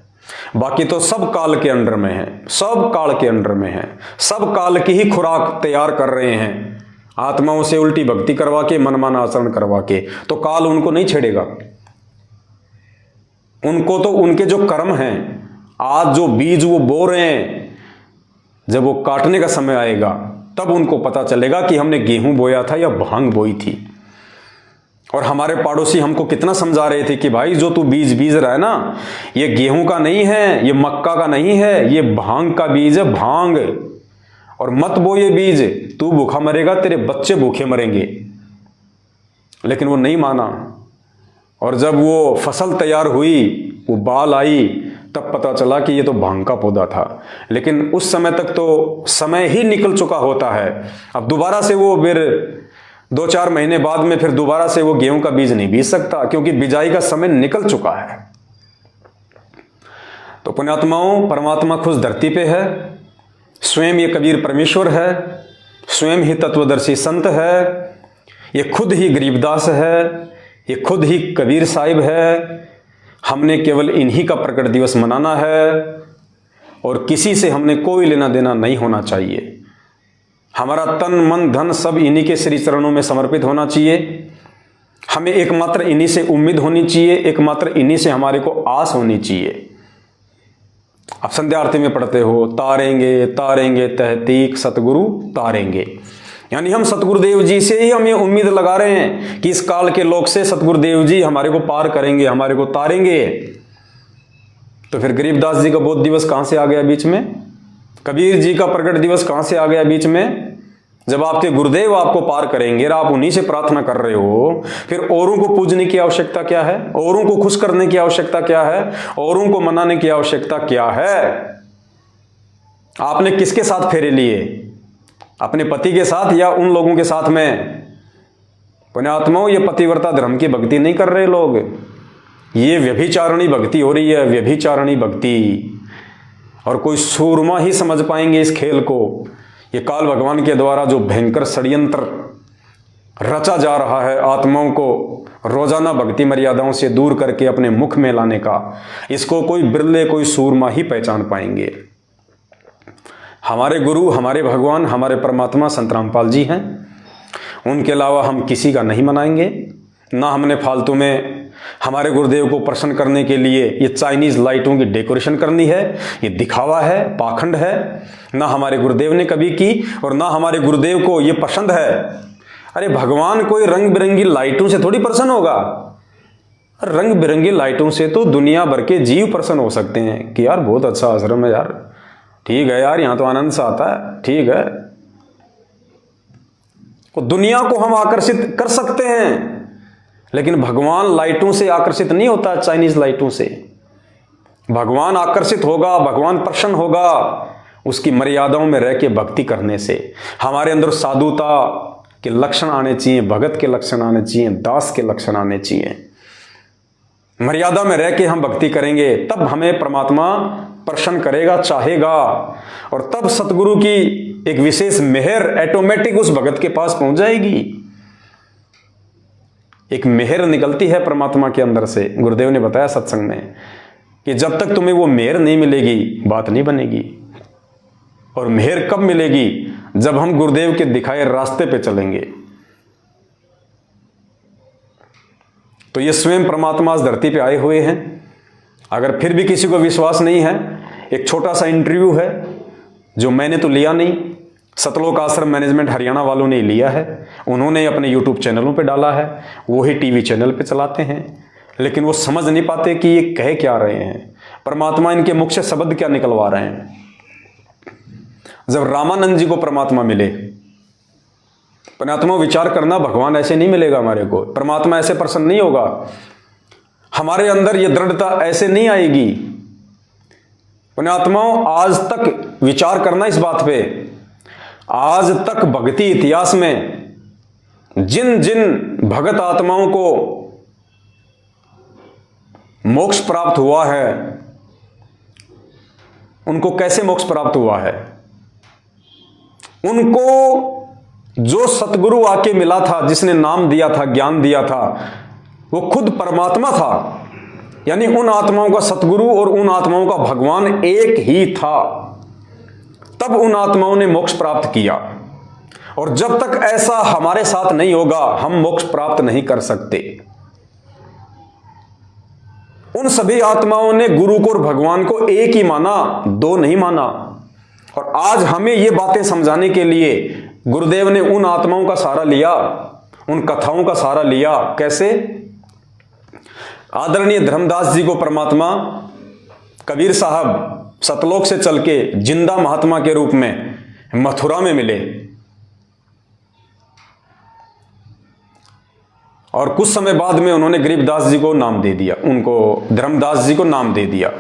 बाकी तो सब काल के अंडर में है, सब काल के अंडर में है, सब काल की ही खुराक तैयार कर रहे हैं, आत्माओं से उल्टी भक्ति करवा के, मनमाना आचरण करवा के। तो काल उनको नहीं छेड़ेगा। उनको तो उनके जो कर्म हैं, आज जो बीज वो बो रहे हैं, जब वो काटने का समय आएगा तब उनको पता चलेगा कि हमने गेहूं बोया था या भांग बोई थी। और हमारे पड़ोसी हमको कितना समझा रहे थे कि भाई जो तू बीज बीज रहा है ना, ये गेहूं का नहीं है, ये मक्का का नहीं है, ये भांग का बीज है, भांग। और मत बो ये बीज, तू भूखा मरेगा, तेरे बच्चे भूखे मरेंगे। लेकिन वो नहीं माना। और जब वो फसल तैयार हुई, वो बाल आई, तब पता चला कि ये तो भांग का पौधा था। लेकिन उस समय तक तो समय ही निकल चुका होता है। अब दोबारा से वो फिर 2-4 महीने बाद में फिर दोबारा से वो गेहूं का बीज नहीं बीज सकता, क्योंकि बिजाई का समय निकल चुका है। तो पुण्यात्माओं, परमात्मा खुद धरती पे है, स्वयं ये कबीर परमेश्वर है, स्वयं ही तत्वदर्शी संत है, ये खुद ही गरीबदास है, ये खुद ही कबीर साहिब है। हमने केवल इन्हीं का प्रकट दिवस मनाना है और किसी से हमने कोई लेना देना नहीं होना चाहिए। हमारा तन मन धन सब इन्हीं के श्री चरणों में समर्पित होना चाहिए। हमें एकमात्र इन्हीं से उम्मीद होनी चाहिए, एकमात्र इन्हीं से हमारे को आस होनी चाहिए। आप संध्या आरती में पढ़ते हो, तारेंगे तारेंगे तहतीक सतगुरु तारेंगे, यानी हम सतगुरुदेव जी से ही हम ये उम्मीद लगा रहे हैं कि इस काल के लोक से सतगुरुदेव जी हमारे को पार करेंगे, हमारे को तारेंगे। तो फिर गरीबदास जी का बोध दिवस कहां से आ गया बीच में? कबीर जी का प्रकट दिवस कहां से आ गया बीच में? जब आपके गुरुदेव आपको पार करेंगे और आप उन्हीं से प्रार्थना कर रहे हो, फिर औरों को पूजने की आवश्यकता क्या है? औरों को खुश करने की आवश्यकता क्या है? औरों को मनाने की आवश्यकता क्या है? आपने किसके साथ फेरे लिए? अपने पति के साथ या उन लोगों के साथ में? पुण्यात्माओं, ये पतिव्रता धर्म की भक्ति नहीं कर रहे लोग, ये व्यभिचारणी भक्ति हो रही है, व्यभिचारणी भक्ति। और कोई सूरमा ही समझ पाएंगे इस खेल को। ये काल भगवान के द्वारा जो भयंकर षड्यंत्र रचा जा रहा है आत्माओं को रोजाना भक्ति मर्यादाओं से दूर करके अपने मुख में लाने का, इसको कोई बिरले, कोई सूरमा ही पहचान पाएंगे। हमारे गुरु, हमारे भगवान, हमारे परमात्मा संत रामपाल जी हैं। उनके अलावा हम किसी का नहीं मनाएंगे। ना हमने फालतू में हमारे गुरुदेव को प्रसन्न करने के लिए ये चाइनीज लाइटों की डेकोरेशन करनी है, ये दिखावा है, पाखंड है। ना हमारे गुरुदेव ने कभी की और ना हमारे गुरुदेव को ये पसंद है। अरे भगवान कोई रंग बिरंगी लाइटों से थोड़ी प्रसन्न होगा। रंग बिरंगी लाइटों से तो दुनिया भर के जीव प्रसन्न हो सकते हैं कि यार बहुत अच्छा आश्रम है यार, ठीक है यार, यहां तो आनंद सा आता है, ठीक है। तो दुनिया को हम आकर्षित कर सकते हैं, लेकिन भगवान लाइटों से आकर्षित नहीं होता, चाइनीज लाइटों से। भगवान आकर्षित होगा, भगवान प्रसन्न होगा उसकी मर्यादाओं में रह के भक्ति करने से। हमारे अंदर साधुता के लक्षण आने चाहिए, भगत के लक्षण आने चाहिए, दास के लक्षण आने चाहिए। मर्यादा में रह के हम भक्ति करेंगे, तब हमें परमात्मा प्रसन्न करेगा, चाहेगा। और तब सतगुरु की एक विशेष मेहर ऑटोमेटिक उस भगत के पास पहुंच जाएगी। एक मेहर निकलती है परमात्मा के अंदर से। गुरुदेव ने बताया सत्संग में कि जब तक तुम्हें वो मेहर नहीं मिलेगी बात नहीं बनेगी। और मेहर कब मिलेगी? जब हम गुरुदेव के दिखाए रास्ते पे चलेंगे। तो ये स्वयं परमात्मा इस धरती पे आए हुए हैं। अगर फिर भी किसी को विश्वास नहीं है, एक छोटा सा इंटरव्यू है जो मैंने तो लिया नहीं, सतलोक आश्रम मैनेजमेंट हरियाणा वालों ने लिया है। उन्होंने अपने यूट्यूब चैनलों पे डाला है, वो ही टीवी चैनल पे चलाते हैं, लेकिन वो समझ नहीं पाते कि ये कह क्या रहे हैं, परमात्मा इनके मुख से शब्द क्या निकलवा रहे हैं। जब रामानंद जी को परमात्मा मिले, परमात्मा विचार करना, भगवान ऐसे नहीं मिलेगा हमारे को, परमात्मा ऐसे प्रसन्न नहीं होगा, हमारे अंदर ये दृढ़ता ऐसे नहीं आएगी। पुण्यात्माओं, आज तक विचार करना इस बात पे, आज तक भक्ति इतिहास में जिन जिन भगत आत्माओं को मोक्ष प्राप्त हुआ है, उनको कैसे मोक्ष प्राप्त हुआ है? उनको जो सतगुरु आके मिला था, जिसने नाम दिया था, ज्ञान दिया था, वो खुद परमात्मा था। यानी उन आत्माओं का सतगुरु और उन आत्माओं का भगवान एक ही था। तब उन आत्माओं ने मोक्ष प्राप्त किया। और जब तक ऐसा हमारे साथ नहीं होगा, हम मोक्ष प्राप्त नहीं कर सकते। उन सभी आत्माओं ने गुरु को और भगवान को एक ही माना, दो नहीं माना। और आज हमें ये बातें समझाने के लिए गुरुदेव ने उन आत्माओं का सहारा लिया, उन कथाओं का सहारा लिया। कैसे? आदरणीय धर्मदास जी को परमात्मा कबीर साहब सतलोक से चल के जिंदा महात्मा के रूप में मथुरा में मिले। और कुछ समय बाद में उन्होंने गरीबदास जी को नाम दे दिया, उनको धर्मदास जी को नाम दे दिया।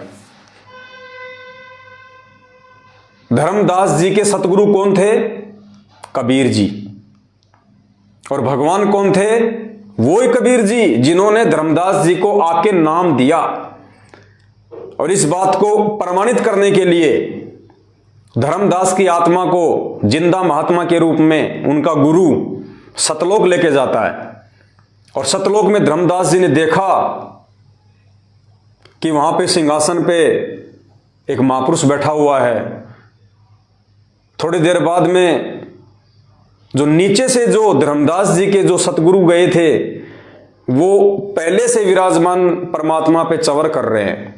धर्मदास जी के सतगुरु कौन थे? कबीर जी। और भगवान कौन थे? वो ही कबीर जी, जिन्होंने धर्मदास जी को आके नाम दिया। और इस बात को प्रमाणित करने के लिए धर्मदास की आत्मा को जिंदा महात्मा के रूप में उनका गुरु सतलोक लेके जाता है। और सतलोक में धर्मदास जी ने देखा कि वहां पे सिंहासन पे एक महापुरुष बैठा हुआ है। थोड़ी देर बाद में जो नीचे से जो धर्मदास जी के जो सतगुरु गए थे, वो पहले से विराजमान परमात्मा पे चवर कर रहे हैं।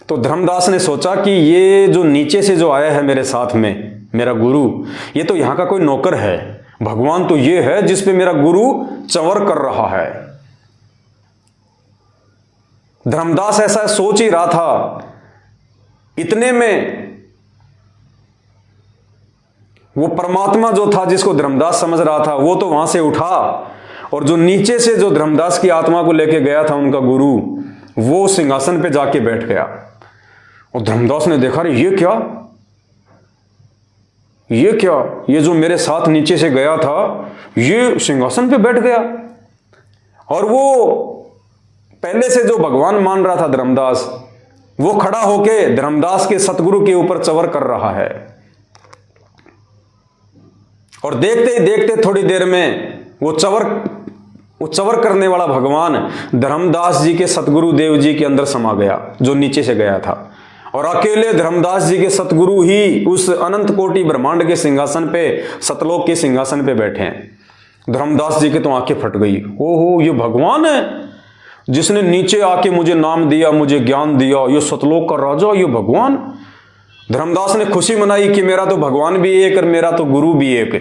तो धर्मदास ने सोचा कि ये जो नीचे से जो आया है मेरे साथ में, मेरा गुरु, ये तो यहां का कोई नौकर है, भगवान तो ये है जिस पे मेरा गुरु चवर कर रहा है। धर्मदास ऐसा सोच ही रहा था। इतने में वो परमात्मा जो था, जिसको धर्मदास समझ रहा था, वो तो वहां से उठा और जो नीचे से जो धर्मदास की आत्मा को लेके गया था उनका गुरु, वो सिंहासन पे जाके बैठ गया। और धर्मदास ने देखा, अरे ये क्या, ये जो मेरे साथ नीचे से गया था, ये सिंहासन पे बैठ गया। और वो पहले से जो भगवान मान रहा था धर्मदास, वो खड़ा होके धर्मदास के सतगुरु के ऊपर चवर कर रहा है। और देखते ही देखते थोड़ी देर में वो चवर करने वाला भगवान धर्मदास जी के सतगुरु देव जी के अंदर समा गया, जो नीचे से गया था। और अकेले धर्मदास जी के सतगुरु ही उस अनंत कोटि ब्रह्मांड के सिंहासन पे, सतलोक के सिंहासन पे बैठे हैं। धर्मदास जी के तो आंखें फट गई। ओहो, ये भगवान है जिसने नीचे आके मुझे नाम दिया, मुझे ज्ञान दिया, ये सतलोक का राजा, ये भगवान। धर्मदास ने खुशी मनाई कि मेरा तो भगवान भी एक और मेरा तो गुरु भी एक।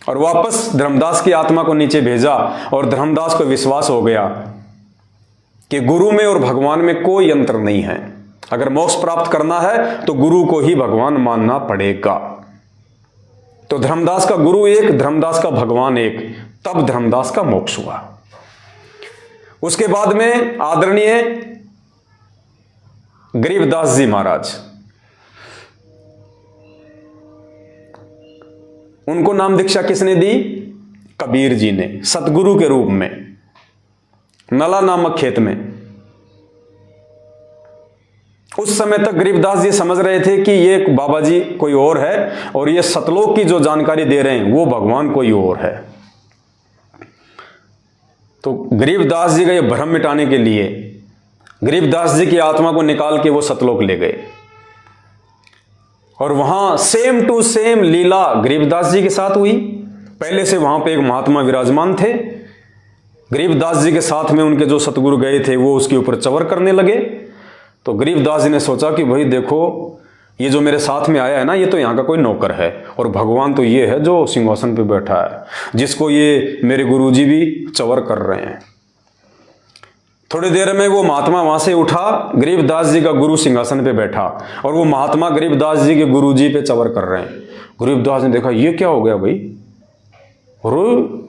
और वापस धर्मदास की आत्मा को नीचे भेजा। और धर्मदास को विश्वास हो गया कि गुरु में और भगवान में कोई अंतर नहीं है। अगर मोक्ष प्राप्त करना है तो गुरु को ही भगवान मानना पड़ेगा। तो धर्मदास का गुरु एक, धर्मदास का भगवान एक। तब धर्मदास का मोक्ष हुआ। उसके बाद में आदरणीय गरीबदास जी महाराज, उनको नाम दीक्षा किसने दी? कबीर जी ने, सतगुरु के रूप में, नला नामक खेत में। उस समय तक गरीबदास जी समझ रहे थे कि ये बाबा जी कोई और है और ये सतलोक की जो जानकारी दे रहे हैं वो भगवान कोई और है। तो गरीबदास जी का ये भ्रम मिटाने के लिए गरीबदास जी की आत्मा को निकाल के वो सतलोक ले गए और वहां सेम टू सेम लीला गरीबदास जी के साथ हुई। पहले से वहां पे एक महात्मा विराजमान थे, गरीबदास जी के साथ में उनके जो सतगुरु गए थे वो उसके ऊपर चवर करने लगे। तो गरीबदास जी ने सोचा कि भाई देखो, ये जो मेरे साथ में आया है ना, ये तो यहाँ का कोई नौकर है और भगवान तो ये है जो सिंहासन पे बैठा है, जिसको ये मेरे गुरुजी भी चवर कर रहे हैं। थोड़ी देर में वो महात्मा वहां से उठा, गरीबदास जी का गुरु सिंहासन पे बैठा और वो महात्मा गरीबदास जी के गुरुजी पे चवर कर रहे हैं। गरीबदास ने देखा ये क्या हो गया भाई, और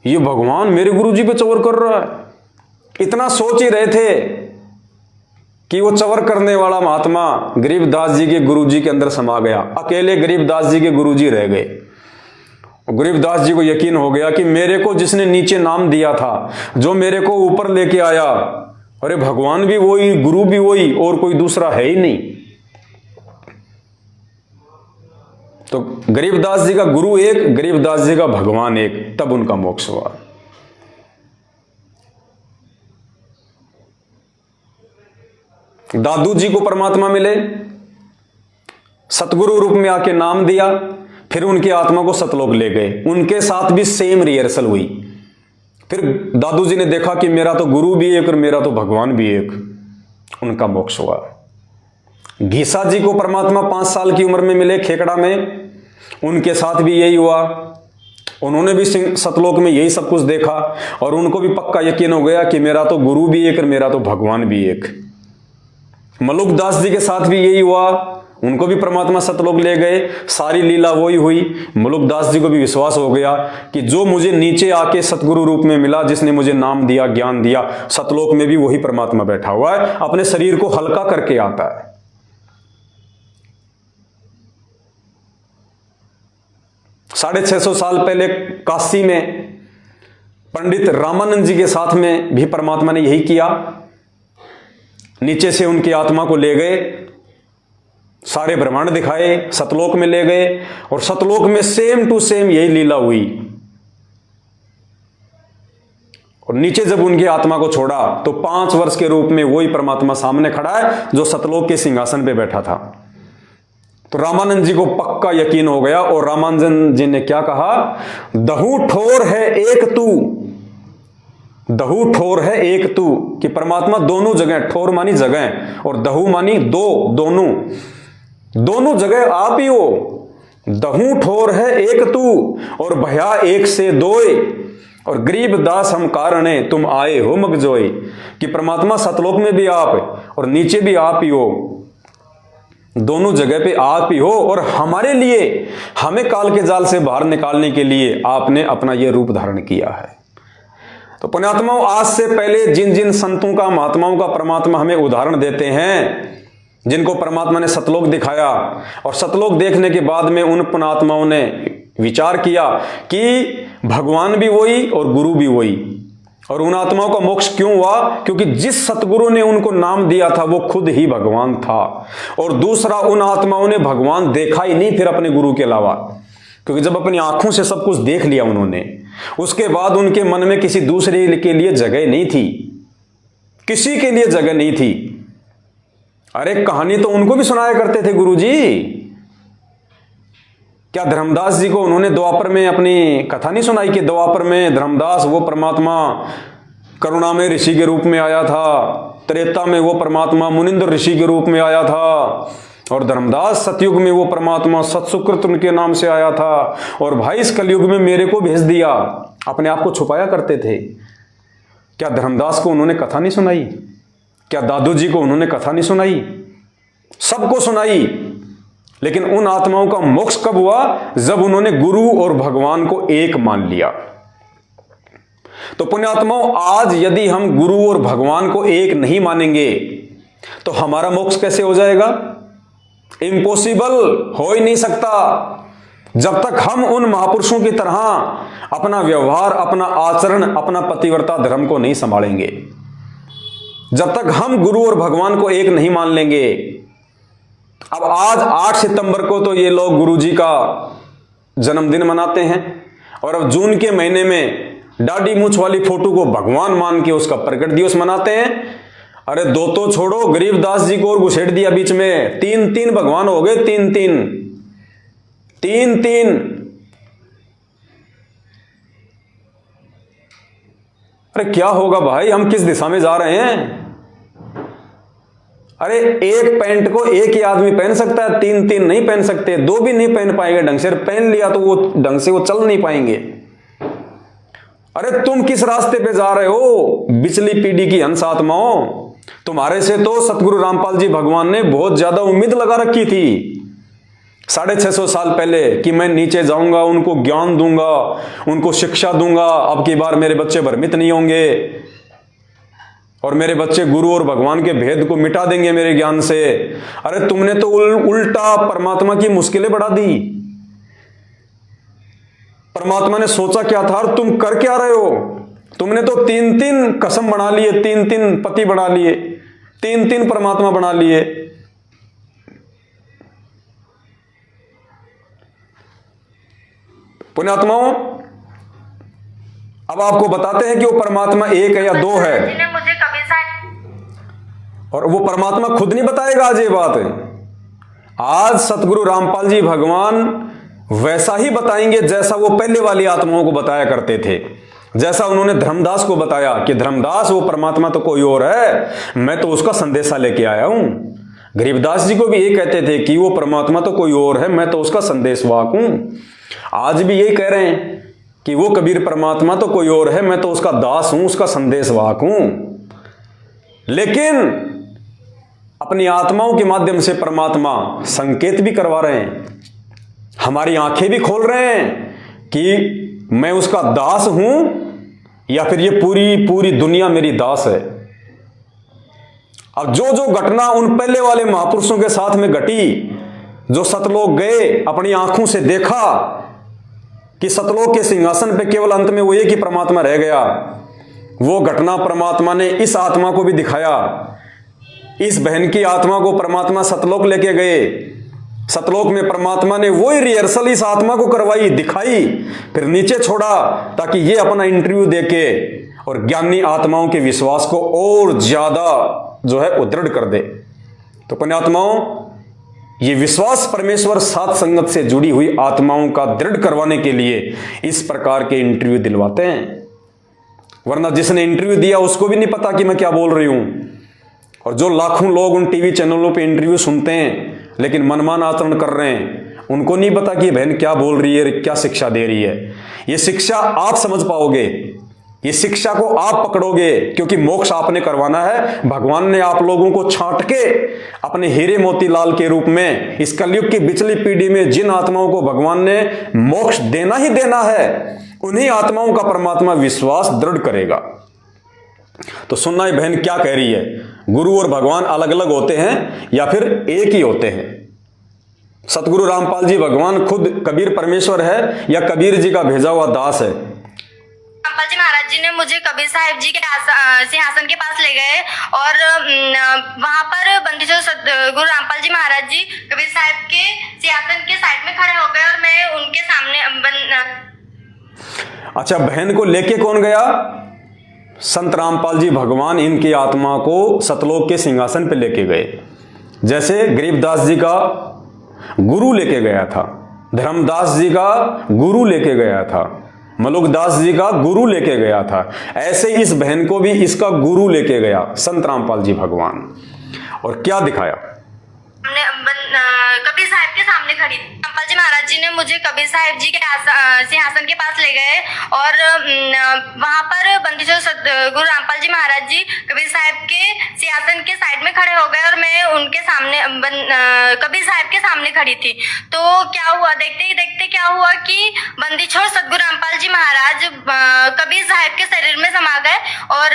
ये भगवान मेरे गुरुजी पे चवर कर रहा है। इतना सोच ही रहे थे कि वो चवर करने वाला महात्मा गरीबदास जी के गुरुजी के अंदर समा गया, अकेले गरीबदास जी के गुरुजी रह गए। गरीबदास जी को यकीन हो गया कि मेरे को जिसने नीचे नाम दिया था, जो मेरे को ऊपर लेके आया, अरे भगवान भी वही, गुरु भी वही, और कोई दूसरा है ही नहीं। तो गरीबदास जी का गुरु एक, गरीबदास जी का भगवान एक, तब उनका मोक्ष हुआ। दादू जी को परमात्मा मिले, सतगुरु रूप में आके नाम दिया, फिर उनकी आत्मा को सतलोक ले गए। उनके साथ भी सेम रिहर्सल हुई। फिर दादू जी ने देखा कि मेरा तो गुरु भी एक और मेरा तो भगवान भी एक, उनका मोक्ष हुआ। घीसा जी को परमात्मा 5 साल की उम्र में मिले खेकड़ा में, उनके साथ भी यही हुआ। उन्होंने भी सतलोक में यही सब कुछ देखा और उनको भी पक्का यकीन हो गया कि मेरा तो गुरु भी एक और मेरा तो भगवान भी एक। मलुकदास जी के साथ भी यही हुआ, उनको भी परमात्मा सतलोक ले गए, सारी लीला वही हुई। मलुकदास जी को भी विश्वास हो गया कि जो मुझे नीचे आके सतगुरु रूप में मिला, जिसने मुझे नाम दिया, ज्ञान दिया, सतलोक में भी वही परमात्मा बैठा हुआ है, अपने शरीर को हल्का करके आता है। 650 साल पहले काशी में पंडित रामानंद जी के साथ में भी परमात्मा ने यही किया। नीचे से उनकी आत्मा को ले गए, सारे ब्रह्मांड दिखाए, सतलोक में ले गए और सतलोक में सेम टू सेम यही लीला हुई। और नीचे जब उनकी आत्मा को छोड़ा तो 5 वर्ष के रूप में वही परमात्मा सामने खड़ा है जो सतलोक के सिंहासन पे बैठा था। तो रामानंद जी को पक्का यकीन हो गया और रामानंद जी ने क्या कहा, दहू ठोर है एक तू, दहू ठोर है एक तू, कि परमात्मा दोनों जगह, ठोर मानी जगह और दहू मानी दो, दोनों जगह आप ही हो। दहू ठोर है एक तू और भया एक से दोए, और गरीब दास हम कारणे तुम आए हो मगजोए, कि परमात्मा सतलोक में भी आप और नीचे भी आप ही हो, दोनों जगह पे आप ही हो। और हमारे लिए, हमें काल के जाल से बाहर निकालने के लिए आपने अपना यह रूप धारण किया है। तो पुण्यात्माओं, आज से पहले जिन जिन संतों का, महात्माओं का परमात्मा हमें उदाहरण देते हैं, जिनको परमात्मा ने सतलोक दिखाया, और सतलोक देखने के बाद में उन पुण्यात्माओं ने विचार किया कि भगवान भी वही और गुरु भी वही। और उन आत्माओं का मोक्ष क्यों हुआ? क्योंकि जिस सतगुरु ने उनको नाम दिया था वो खुद ही भगवान था। और दूसरा, उन आत्माओं ने भगवान देखा ही नहीं फिर अपने गुरु के अलावा, क्योंकि जब अपनी आंखों से सब कुछ देख लिया उन्होंने, उसके बाद उनके मन में किसी दूसरे के लिए जगह नहीं थी, किसी के लिए जगह नहीं थी। अरे कहानी तो उनको भी सुनाया करते थे गुरुजी। क्या धर्मदास जी को उन्होंने द्वापर में अपनी कथा नहीं सुनाई कि द्वापर में धर्मदास वो परमात्मा करुणा में ऋषि के रूप में आया था, त्रेता में वो परमात्मा मुनिंद्र ऋषि के रूप में आया था, और धर्मदास सतयुग में वो परमात्मा सत्सुकृत उनके नाम से आया था, और भाई इस कलयुग में मेरे को भेज दिया। अपने आप को छुपाया करते थे। क्या धर्मदास को उन्होंने कथा नहीं सुनाई? क्या दादू जी को उन्होंने कथा नहीं सुनाई? सबको सुनाई। लेकिन उन आत्माओं का मोक्ष कब हुआ? जब उन्होंने गुरु और भगवान को एक मान लिया। तो पुण्यात्माओं, आज यदि हम गुरु और भगवान को एक नहीं मानेंगे तो हमारा मोक्ष कैसे हो जाएगा? इम्पॉसिबल, हो ही नहीं सकता। जब तक हम उन महापुरुषों की तरह अपना व्यवहार, अपना आचरण, अपना पतिव्रता धर्म को नहीं संभालेंगे, जब तक हम गुरु और भगवान को एक नहीं मान लेंगे। अब आज 8 सितंबर को तो ये लोग गुरु जी का जन्मदिन मनाते हैं, और अब जून के महीने में दाढ़ी मूछ वाली फोटो को भगवान मान के उसका प्रकट दिवस मनाते हैं। अरे दो तो छोड़ो, गरीबदास जी को और घुसेड़ दिया बीच में, 3-3 भगवान हो गए, 3-3। अरे क्या होगा भाई, हम किस दिशा में जा रहे हैं? अरे एक पैंट को एक ही आदमी पहन सकता है, 3-3 नहीं पहन सकते, 2 भी नहीं पहन पाएंगे ढंग से। पहन लिया तो वो ढंग से वो चल नहीं पाएंगे। अरे तुम किस रास्ते पे जा रहे हो बिचली पीढ़ी की हंस आत्माओं? तुम्हारे से तो सतगुरु रामपाल जी भगवान ने बहुत ज्यादा उम्मीद लगा रखी थी 650 साल पहले कि मैं नीचे जाऊंगा, उनको ज्ञान दूंगा, उनको शिक्षा दूंगा, अब की बार मेरे बच्चे भ्रमित नहीं होंगे और मेरे बच्चे गुरु और भगवान के भेद को मिटा देंगे मेरे ज्ञान से। अरे तुमने तो उल्टा परमात्मा की मुश्किलें बढ़ा दी। परमात्मा ने सोचा क्या था और तुम कर क्या रहे हो? तुमने तो 3-3 कसम बना लिए, 3-3 पति बना लिए, 3-3 परमात्मा बना लिए। पुण्यात्माओं, अब आपको बताते हैं कि वो परमात्मा एक है या 2 है। मुझे कबीर साहब, और वो परमात्मा खुद नहीं बताएगा आज ये बात। आज सतगुरु रामपाल जी भगवान वैसा ही बताएंगे जैसा वो पहले वाली आत्माओं को बताया करते थे। जैसा उन्होंने धर्मदास को बताया कि धर्मदास वो परमात्मा तो कोई और है, मैं तो उसका संदेशा लेके आया हूं। गरीबदास जी को भी ये कहते थे कि वो परमात्मा तो कोई और है, मैं तो उसका संदेशवाहक हूं। आज भी यही कह रहे हैं कि वो कबीर परमात्मा तो कोई और है, मैं तो उसका दास हूं, उसका संदेशवाहक हूं। लेकिन अपनी आत्माओं के माध्यम से परमात्मा संकेत भी करवा रहे हैं, हमारी आंखें भी खोल रहे हैं कि मैं उसका दास हूं या फिर ये पूरी दुनिया मेरी दास है। अब जो घटना उन पहले वाले महापुरुषों के साथ में घटी, जो सतलोक गए, अपनी आंखों से देखा कि सतलोक के सिंहासन पे केवल अंत में वो एक ही परमात्मा रह गया, वो घटना परमात्मा ने इस आत्मा को भी दिखाया। इस बहन की आत्मा को परमात्मा सतलोक लेके गए। सतलोक में परमात्मा ने वही रिहर्सल इस आत्मा को करवाई, दिखाई, फिर नीचे छोड़ा ताकि ये अपना इंटरव्यू देके और ज्ञानी आत्माओं के विश्वास को और ज्यादा जो है उदृढ़ कर दे। तो पुण्यात्माओं, ये विश्वास परमेश्वर साथ संगत से जुड़ी हुई आत्माओं का दृढ़ करवाने के लिए इस प्रकार के इंटरव्यू दिलवाते हैं। वरना जिसने इंटरव्यू दिया उसको भी नहीं पता कि मैं क्या बोल रही हूं। और जो लाखों लोग उन टीवी चैनलों पे इंटरव्यू सुनते हैं लेकिन मनमान आचरण कर रहे हैं, उनको नहीं पता कि बहन क्या बोल रही है, क्या शिक्षा दे रही है। ये शिक्षा आप समझ पाओगे, ये शिक्षा को आप पकड़ोगे, क्योंकि मोक्ष आपने करवाना है। भगवान ने आप लोगों को छांट के अपने हीरे मोतीलाल के रूप में इस कलयुग की बिचली पीढ़ी में जिन आत्माओं को भगवान ने मोक्ष देना ही देना है, उन्हीं आत्माओं का परमात्मा विश्वास दृढ़ करेगा। तो सुनना है बहन क्या कह रही है, गुरु और भगवान अलग अलग होते हैं या फिर एक ही होते हैं? सतगुरु रामपाल जी भगवान खुद कबीर परमेश्वर है या कबीर जी का भेजा हुआ दास है? रामपाल जी महाराज जी ने मुझे कबीर साहिब जी के सिंहासन के पास ले गए और वहां पर बंदिशों गुरु रामपाल जी महाराज जी कबीर साहिब के सिंहासन के साइड में खड़े हो गए और मैं उनके सामने। अच्छा, बहन को लेके कौन गया? संत रामपाल जी भगवान इनकी आत्मा को सतलोक के सिंहासन पे लेके गए। जैसे गरीबदास जी का गुरु लेके गया था, धर्मदास जी का गुरु लेके गया था, मलुकदास जी का गुरु लेके गया था, ऐसे इस बहन को भी इसका गुरु लेके गया संत रामपाल जी भगवान। और क्या दिखाया? कबीर साहिब के सामने खड़ी। रामपाल जी महाराज जी ने मुझे कबीर साहिब जी के सिंहासन के पास ले गए और वहां पर बंदिशों गुरु रामपाल जी महाराज जी कबीर साहिब के सिंहासन के साइड में खड़े हो गए और मैं उनके सामने कबीर साहिब के सामने खड़ी थी। तो क्या हुआ, देखते ही देखते क्या हुआ कि बंदिछोड़ सतगुरु रामपाल जी महाराज कबीर साहिब के शरीर में समा गए और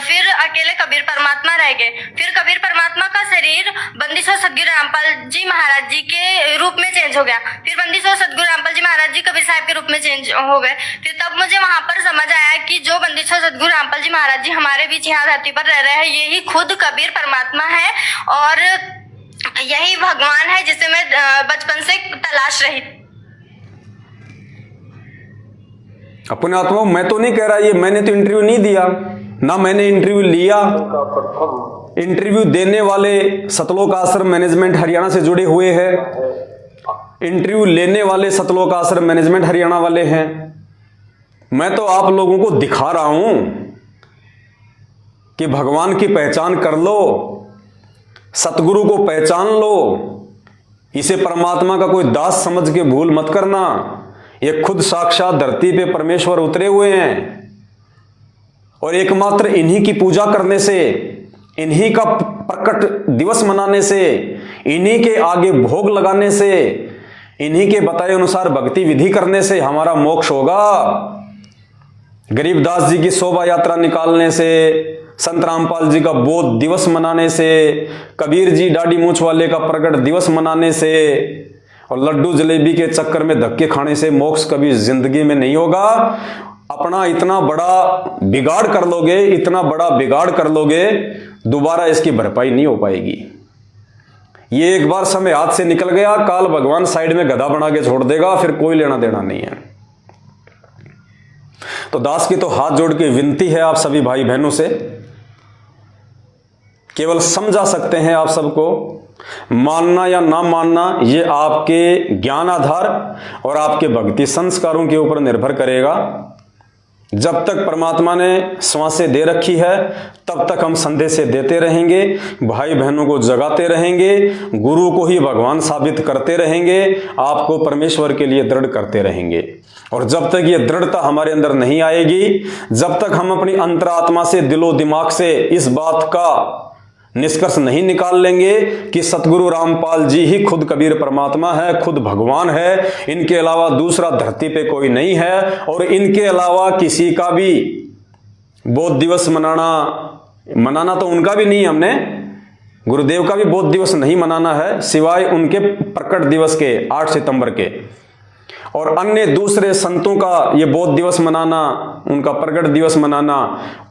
फिर अकेले कबीर परमात्मा रह गए। फिर कबीर परमात्मा का शरीर बंदिछोड़ सतगुरु रामपाल जी महाराज जी के रूप में चेंज हो गया। फिर बंदिछोड़ सतगुरु रामपाल जी महाराज जी कबीर साहिब के रूप में चेंज हो गए। फिर तब मुझे वहां पर समझ आया कि जो बंदिछोड़ सतगुरु रामपाल जी महाराज जी हमारे बीच यहाँ धरती पर रह रहे हैं, यही खुद कबीर परमात्मा है और यही भगवान है जिसे मैं बचपन से तलाश रही। अपने आत्मा, मैं तो नहीं कह रहा ये, मैंने तो इंटरव्यू नहीं दिया, ना मैंने इंटरव्यू लिया। इंटरव्यू देने वाले सतलोक आश्रम मैनेजमेंट हरियाणा से जुड़े हुए हैं, इंटरव्यू लेने वाले सतलोक आश्रम मैनेजमेंट हरियाणा वाले हैं। मैं तो आप लोगों को दिखा रहा हूं कि भगवान की पहचान कर लो, सतगुरु को पहचान लो, इसे परमात्मा का कोई दास समझ के भूल मत करना। ये खुद साक्षात धरती पे परमेश्वर उतरे हुए हैं और एकमात्र इन्हीं की पूजा करने से, इन्हीं का प्रकट दिवस मनाने से, इन्हीं के आगे भोग लगाने से, इन्हीं के बताए अनुसार भक्ति विधि करने से हमारा मोक्ष होगा। गरीबदास जी की शोभा यात्रा निकालने से, संत रामपाल जी का बोध दिवस मनाने से, कबीर जी दाढ़ी मूंछ वाले का प्रकट दिवस मनाने से और लड्डू जलेबी के चक्कर में धक्के खाने से मोक्ष कभी जिंदगी में नहीं होगा। अपना इतना बड़ा बिगाड़ कर लोगे, इतना बड़ा बिगाड़ कर लोगे, दोबारा इसकी भरपाई नहीं हो पाएगी। ये एक बार समय हाथ से निकल गया, काल भगवान साइड में गधा बना के छोड़ देगा, फिर कोई लेना देना नहीं है। तो दास की तो हाथ जोड़ के विनती है आप सभी भाई बहनों से, केवल समझा सकते हैं आप सबको, मानना या ना मानना ये आपके ज्ञान आधार और आपके भक्ति संस्कारों के ऊपर निर्भर करेगा। जब तक परमात्मा ने श्वासें दे रखी है तब तक हम संदेशे देते रहेंगे, भाई बहनों को जगाते रहेंगे, गुरु को ही भगवान साबित करते रहेंगे, आपको परमेश्वर के लिए दृढ़ करते रहेंगे। और जब तक ये दृढ़ता हमारे अंदर नहीं आएगी, जब तक हम अपनी अंतरात्मा से, दिलो दिमाग से इस बात का निष्कर्ष नहीं निकाल लेंगे कि सतगुरु रामपाल जी ही खुद कबीर परमात्मा है, खुद भगवान है, इनके अलावा दूसरा धरती पे कोई नहीं है और इनके अलावा किसी का भी बोध दिवस मनाना तो उनका भी नहीं है, हमने गुरुदेव का भी बोध दिवस नहीं मनाना है, सिवाय उनके प्रकट दिवस के 8 सितंबर के, और अन्य दूसरे संतों का ये बोध दिवस मनाना, उनका प्रकट दिवस मनाना।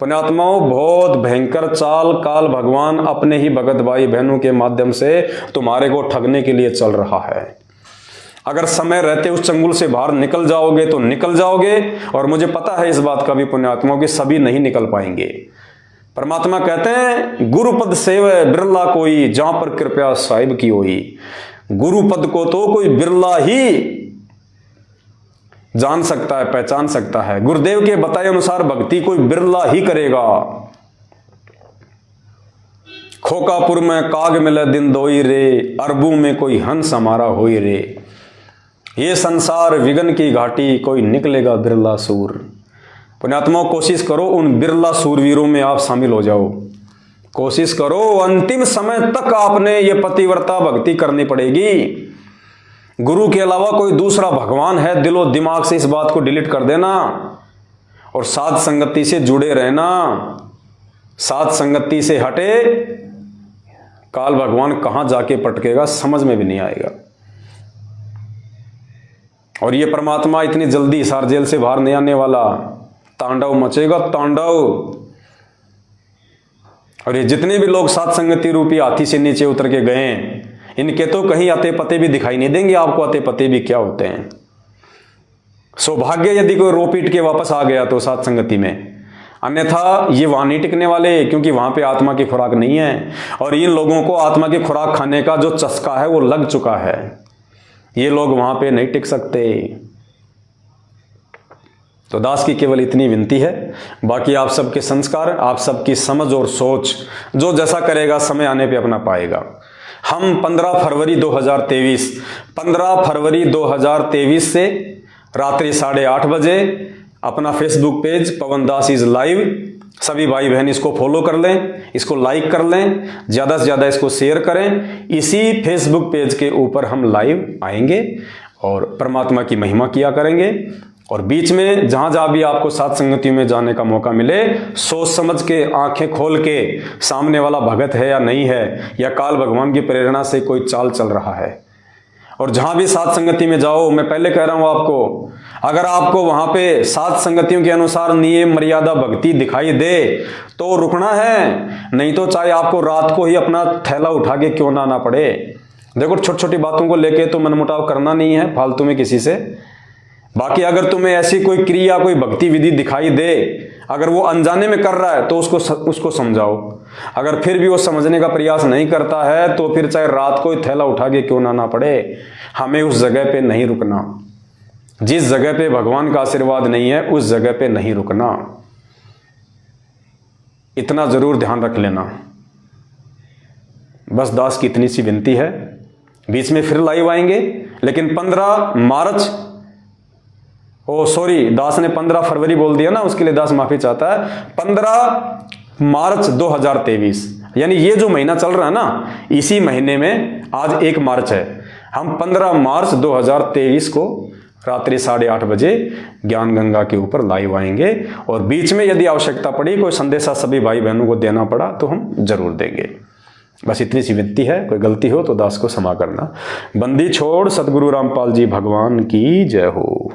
पुण्यात्माओं, बहुत भयंकर चाल काल भगवान अपने ही भगत भाई बहनों के माध्यम से तुम्हारे को ठगने के लिए चल रहा है। अगर समय रहते उस चंगुल से बाहर निकल जाओगे तो निकल जाओगे, और मुझे पता है इस बात का भी पुण्यात्माओं कि सभी नहीं निकल पाएंगे। परमात्मा कहते हैं गुरुपद सेवै बिरला कोई, जहां पर कृपया साहिब की होई। गुरुपद को तो कोई बिरला ही जान सकता है, पहचान सकता है। गुरुदेव के बताए अनुसार भक्ति कोई बिरला ही करेगा। खोकापुर में काग मिले दिन दोई रे, अरबू में कोई हंस हमारा होई रे। ये संसार विघन की घाटी, कोई निकलेगा बिरला सूर। पुण्यात्माओं, कोशिश करो उन बिरला सूरवीरों में आप शामिल हो जाओ। कोशिश करो, अंतिम समय तक आपने ये पतिव्रता भक्ति करनी पड़ेगी। गुरु के अलावा कोई दूसरा भगवान है, दिलो दिमाग से इस बात को डिलीट कर देना और साध संगति से जुड़े रहना। साध संगति से हटे, काल भगवान कहां जाके पटकेगा समझ में भी नहीं आएगा। और ये परमात्मा इतनी जल्दी हिसार जेल से बाहर नहीं आने वाला, तांडव मचेगा तांडव। और ये जितने भी लोग साध संगति रूपी हाथी से नीचे उतर के गए, इनके तो कहीं अते पते भी दिखाई नहीं देंगे आपको, अते पते भी क्या होते हैं। सौभाग्य यदि कोई रो पीट के वापस आ गया तो साथ संगति में, अन्यथा ये वहां नहीं टिकने वाले, क्योंकि वहां पे आत्मा की खुराक नहीं है। और इन लोगों को आत्मा की खुराक खाने का जो चस्का है वो लग चुका है, ये लोग वहां पे नहीं टिक सकते। तो दास की केवल इतनी विनती है, बाकी आप सबके संस्कार, आप सबकी समझ और सोच, जो जैसा करेगा समय आने पे अपना पाएगा। हम 15 फरवरी 2023 से रात्रि 8:30 बजे अपना Facebook page Pawan Das is live, सभी भाई बहन इसको फॉलो कर लें, इसको लाइक कर लें, ज़्यादा से ज़्यादा इसको शेयर करें। इसी फेसबुक पेज के ऊपर हम लाइव आएंगे और परमात्मा की महिमा किया करेंगे। और बीच में जहां जहां भी आपको साथ संगति में जाने का मौका मिले, सोच समझ के, आंखें खोल के, सामने वाला भगत है या नहीं है, या काल भगवान की प्रेरणा से कोई चाल चल रहा है। और जहां भी साथ संगति में जाओ, मैं पहले कह रहा हूं आपको, अगर आपको वहां पे साथ संगतियों के अनुसार नियम मर्यादा भक्ति दिखाई दे तो रुकना है, नहीं तो चाहे आपको रात को ही अपना थैला उठा के क्यों ना आना पड़े। देखो, छोटी छोटी बातों को लेके तो मनमुटाव करना नहीं है फालतू में किसी से, बाकी अगर तुम्हें ऐसी कोई क्रिया, कोई भक्ति विधि दिखाई दे, अगर वो अनजाने में कर रहा है तो उसको समझाओ। अगर फिर भी वो समझने का प्रयास नहीं करता है तो फिर चाहे रात को ही थैला उठा के क्यों ना पड़े, हमें उस जगह पे नहीं रुकना। जिस जगह पे भगवान का आशीर्वाद नहीं है उस जगह पे नहीं रुकना, इतना जरूर ध्यान रख लेना। बस दास की इतनी सी विनती है। बीच में फिर लाइव आएंगे, लेकिन 15 मार्च, दास ने 15 फरवरी बोल दिया ना, उसके लिए दास माफी चाहता है। 15 मार्च 2023, यानी ये जो महीना चल रहा है ना, इसी महीने में आज 1 मार्च है। हम 15 मार्च 2023 को रात्रि 8:30 बजे ज्ञान गंगा के ऊपर लाइव आएंगे, और बीच में यदि आवश्यकता पड़ी, कोई संदेशा सभी भाई बहनों को देना पड़ा तो हम जरूर देंगे। बस इतनी सी विनती है। कोई गलती हो तो दास को क्षमा करना। बंदी छोड़ सतगुरु रामपाल जी भगवान की जय हो।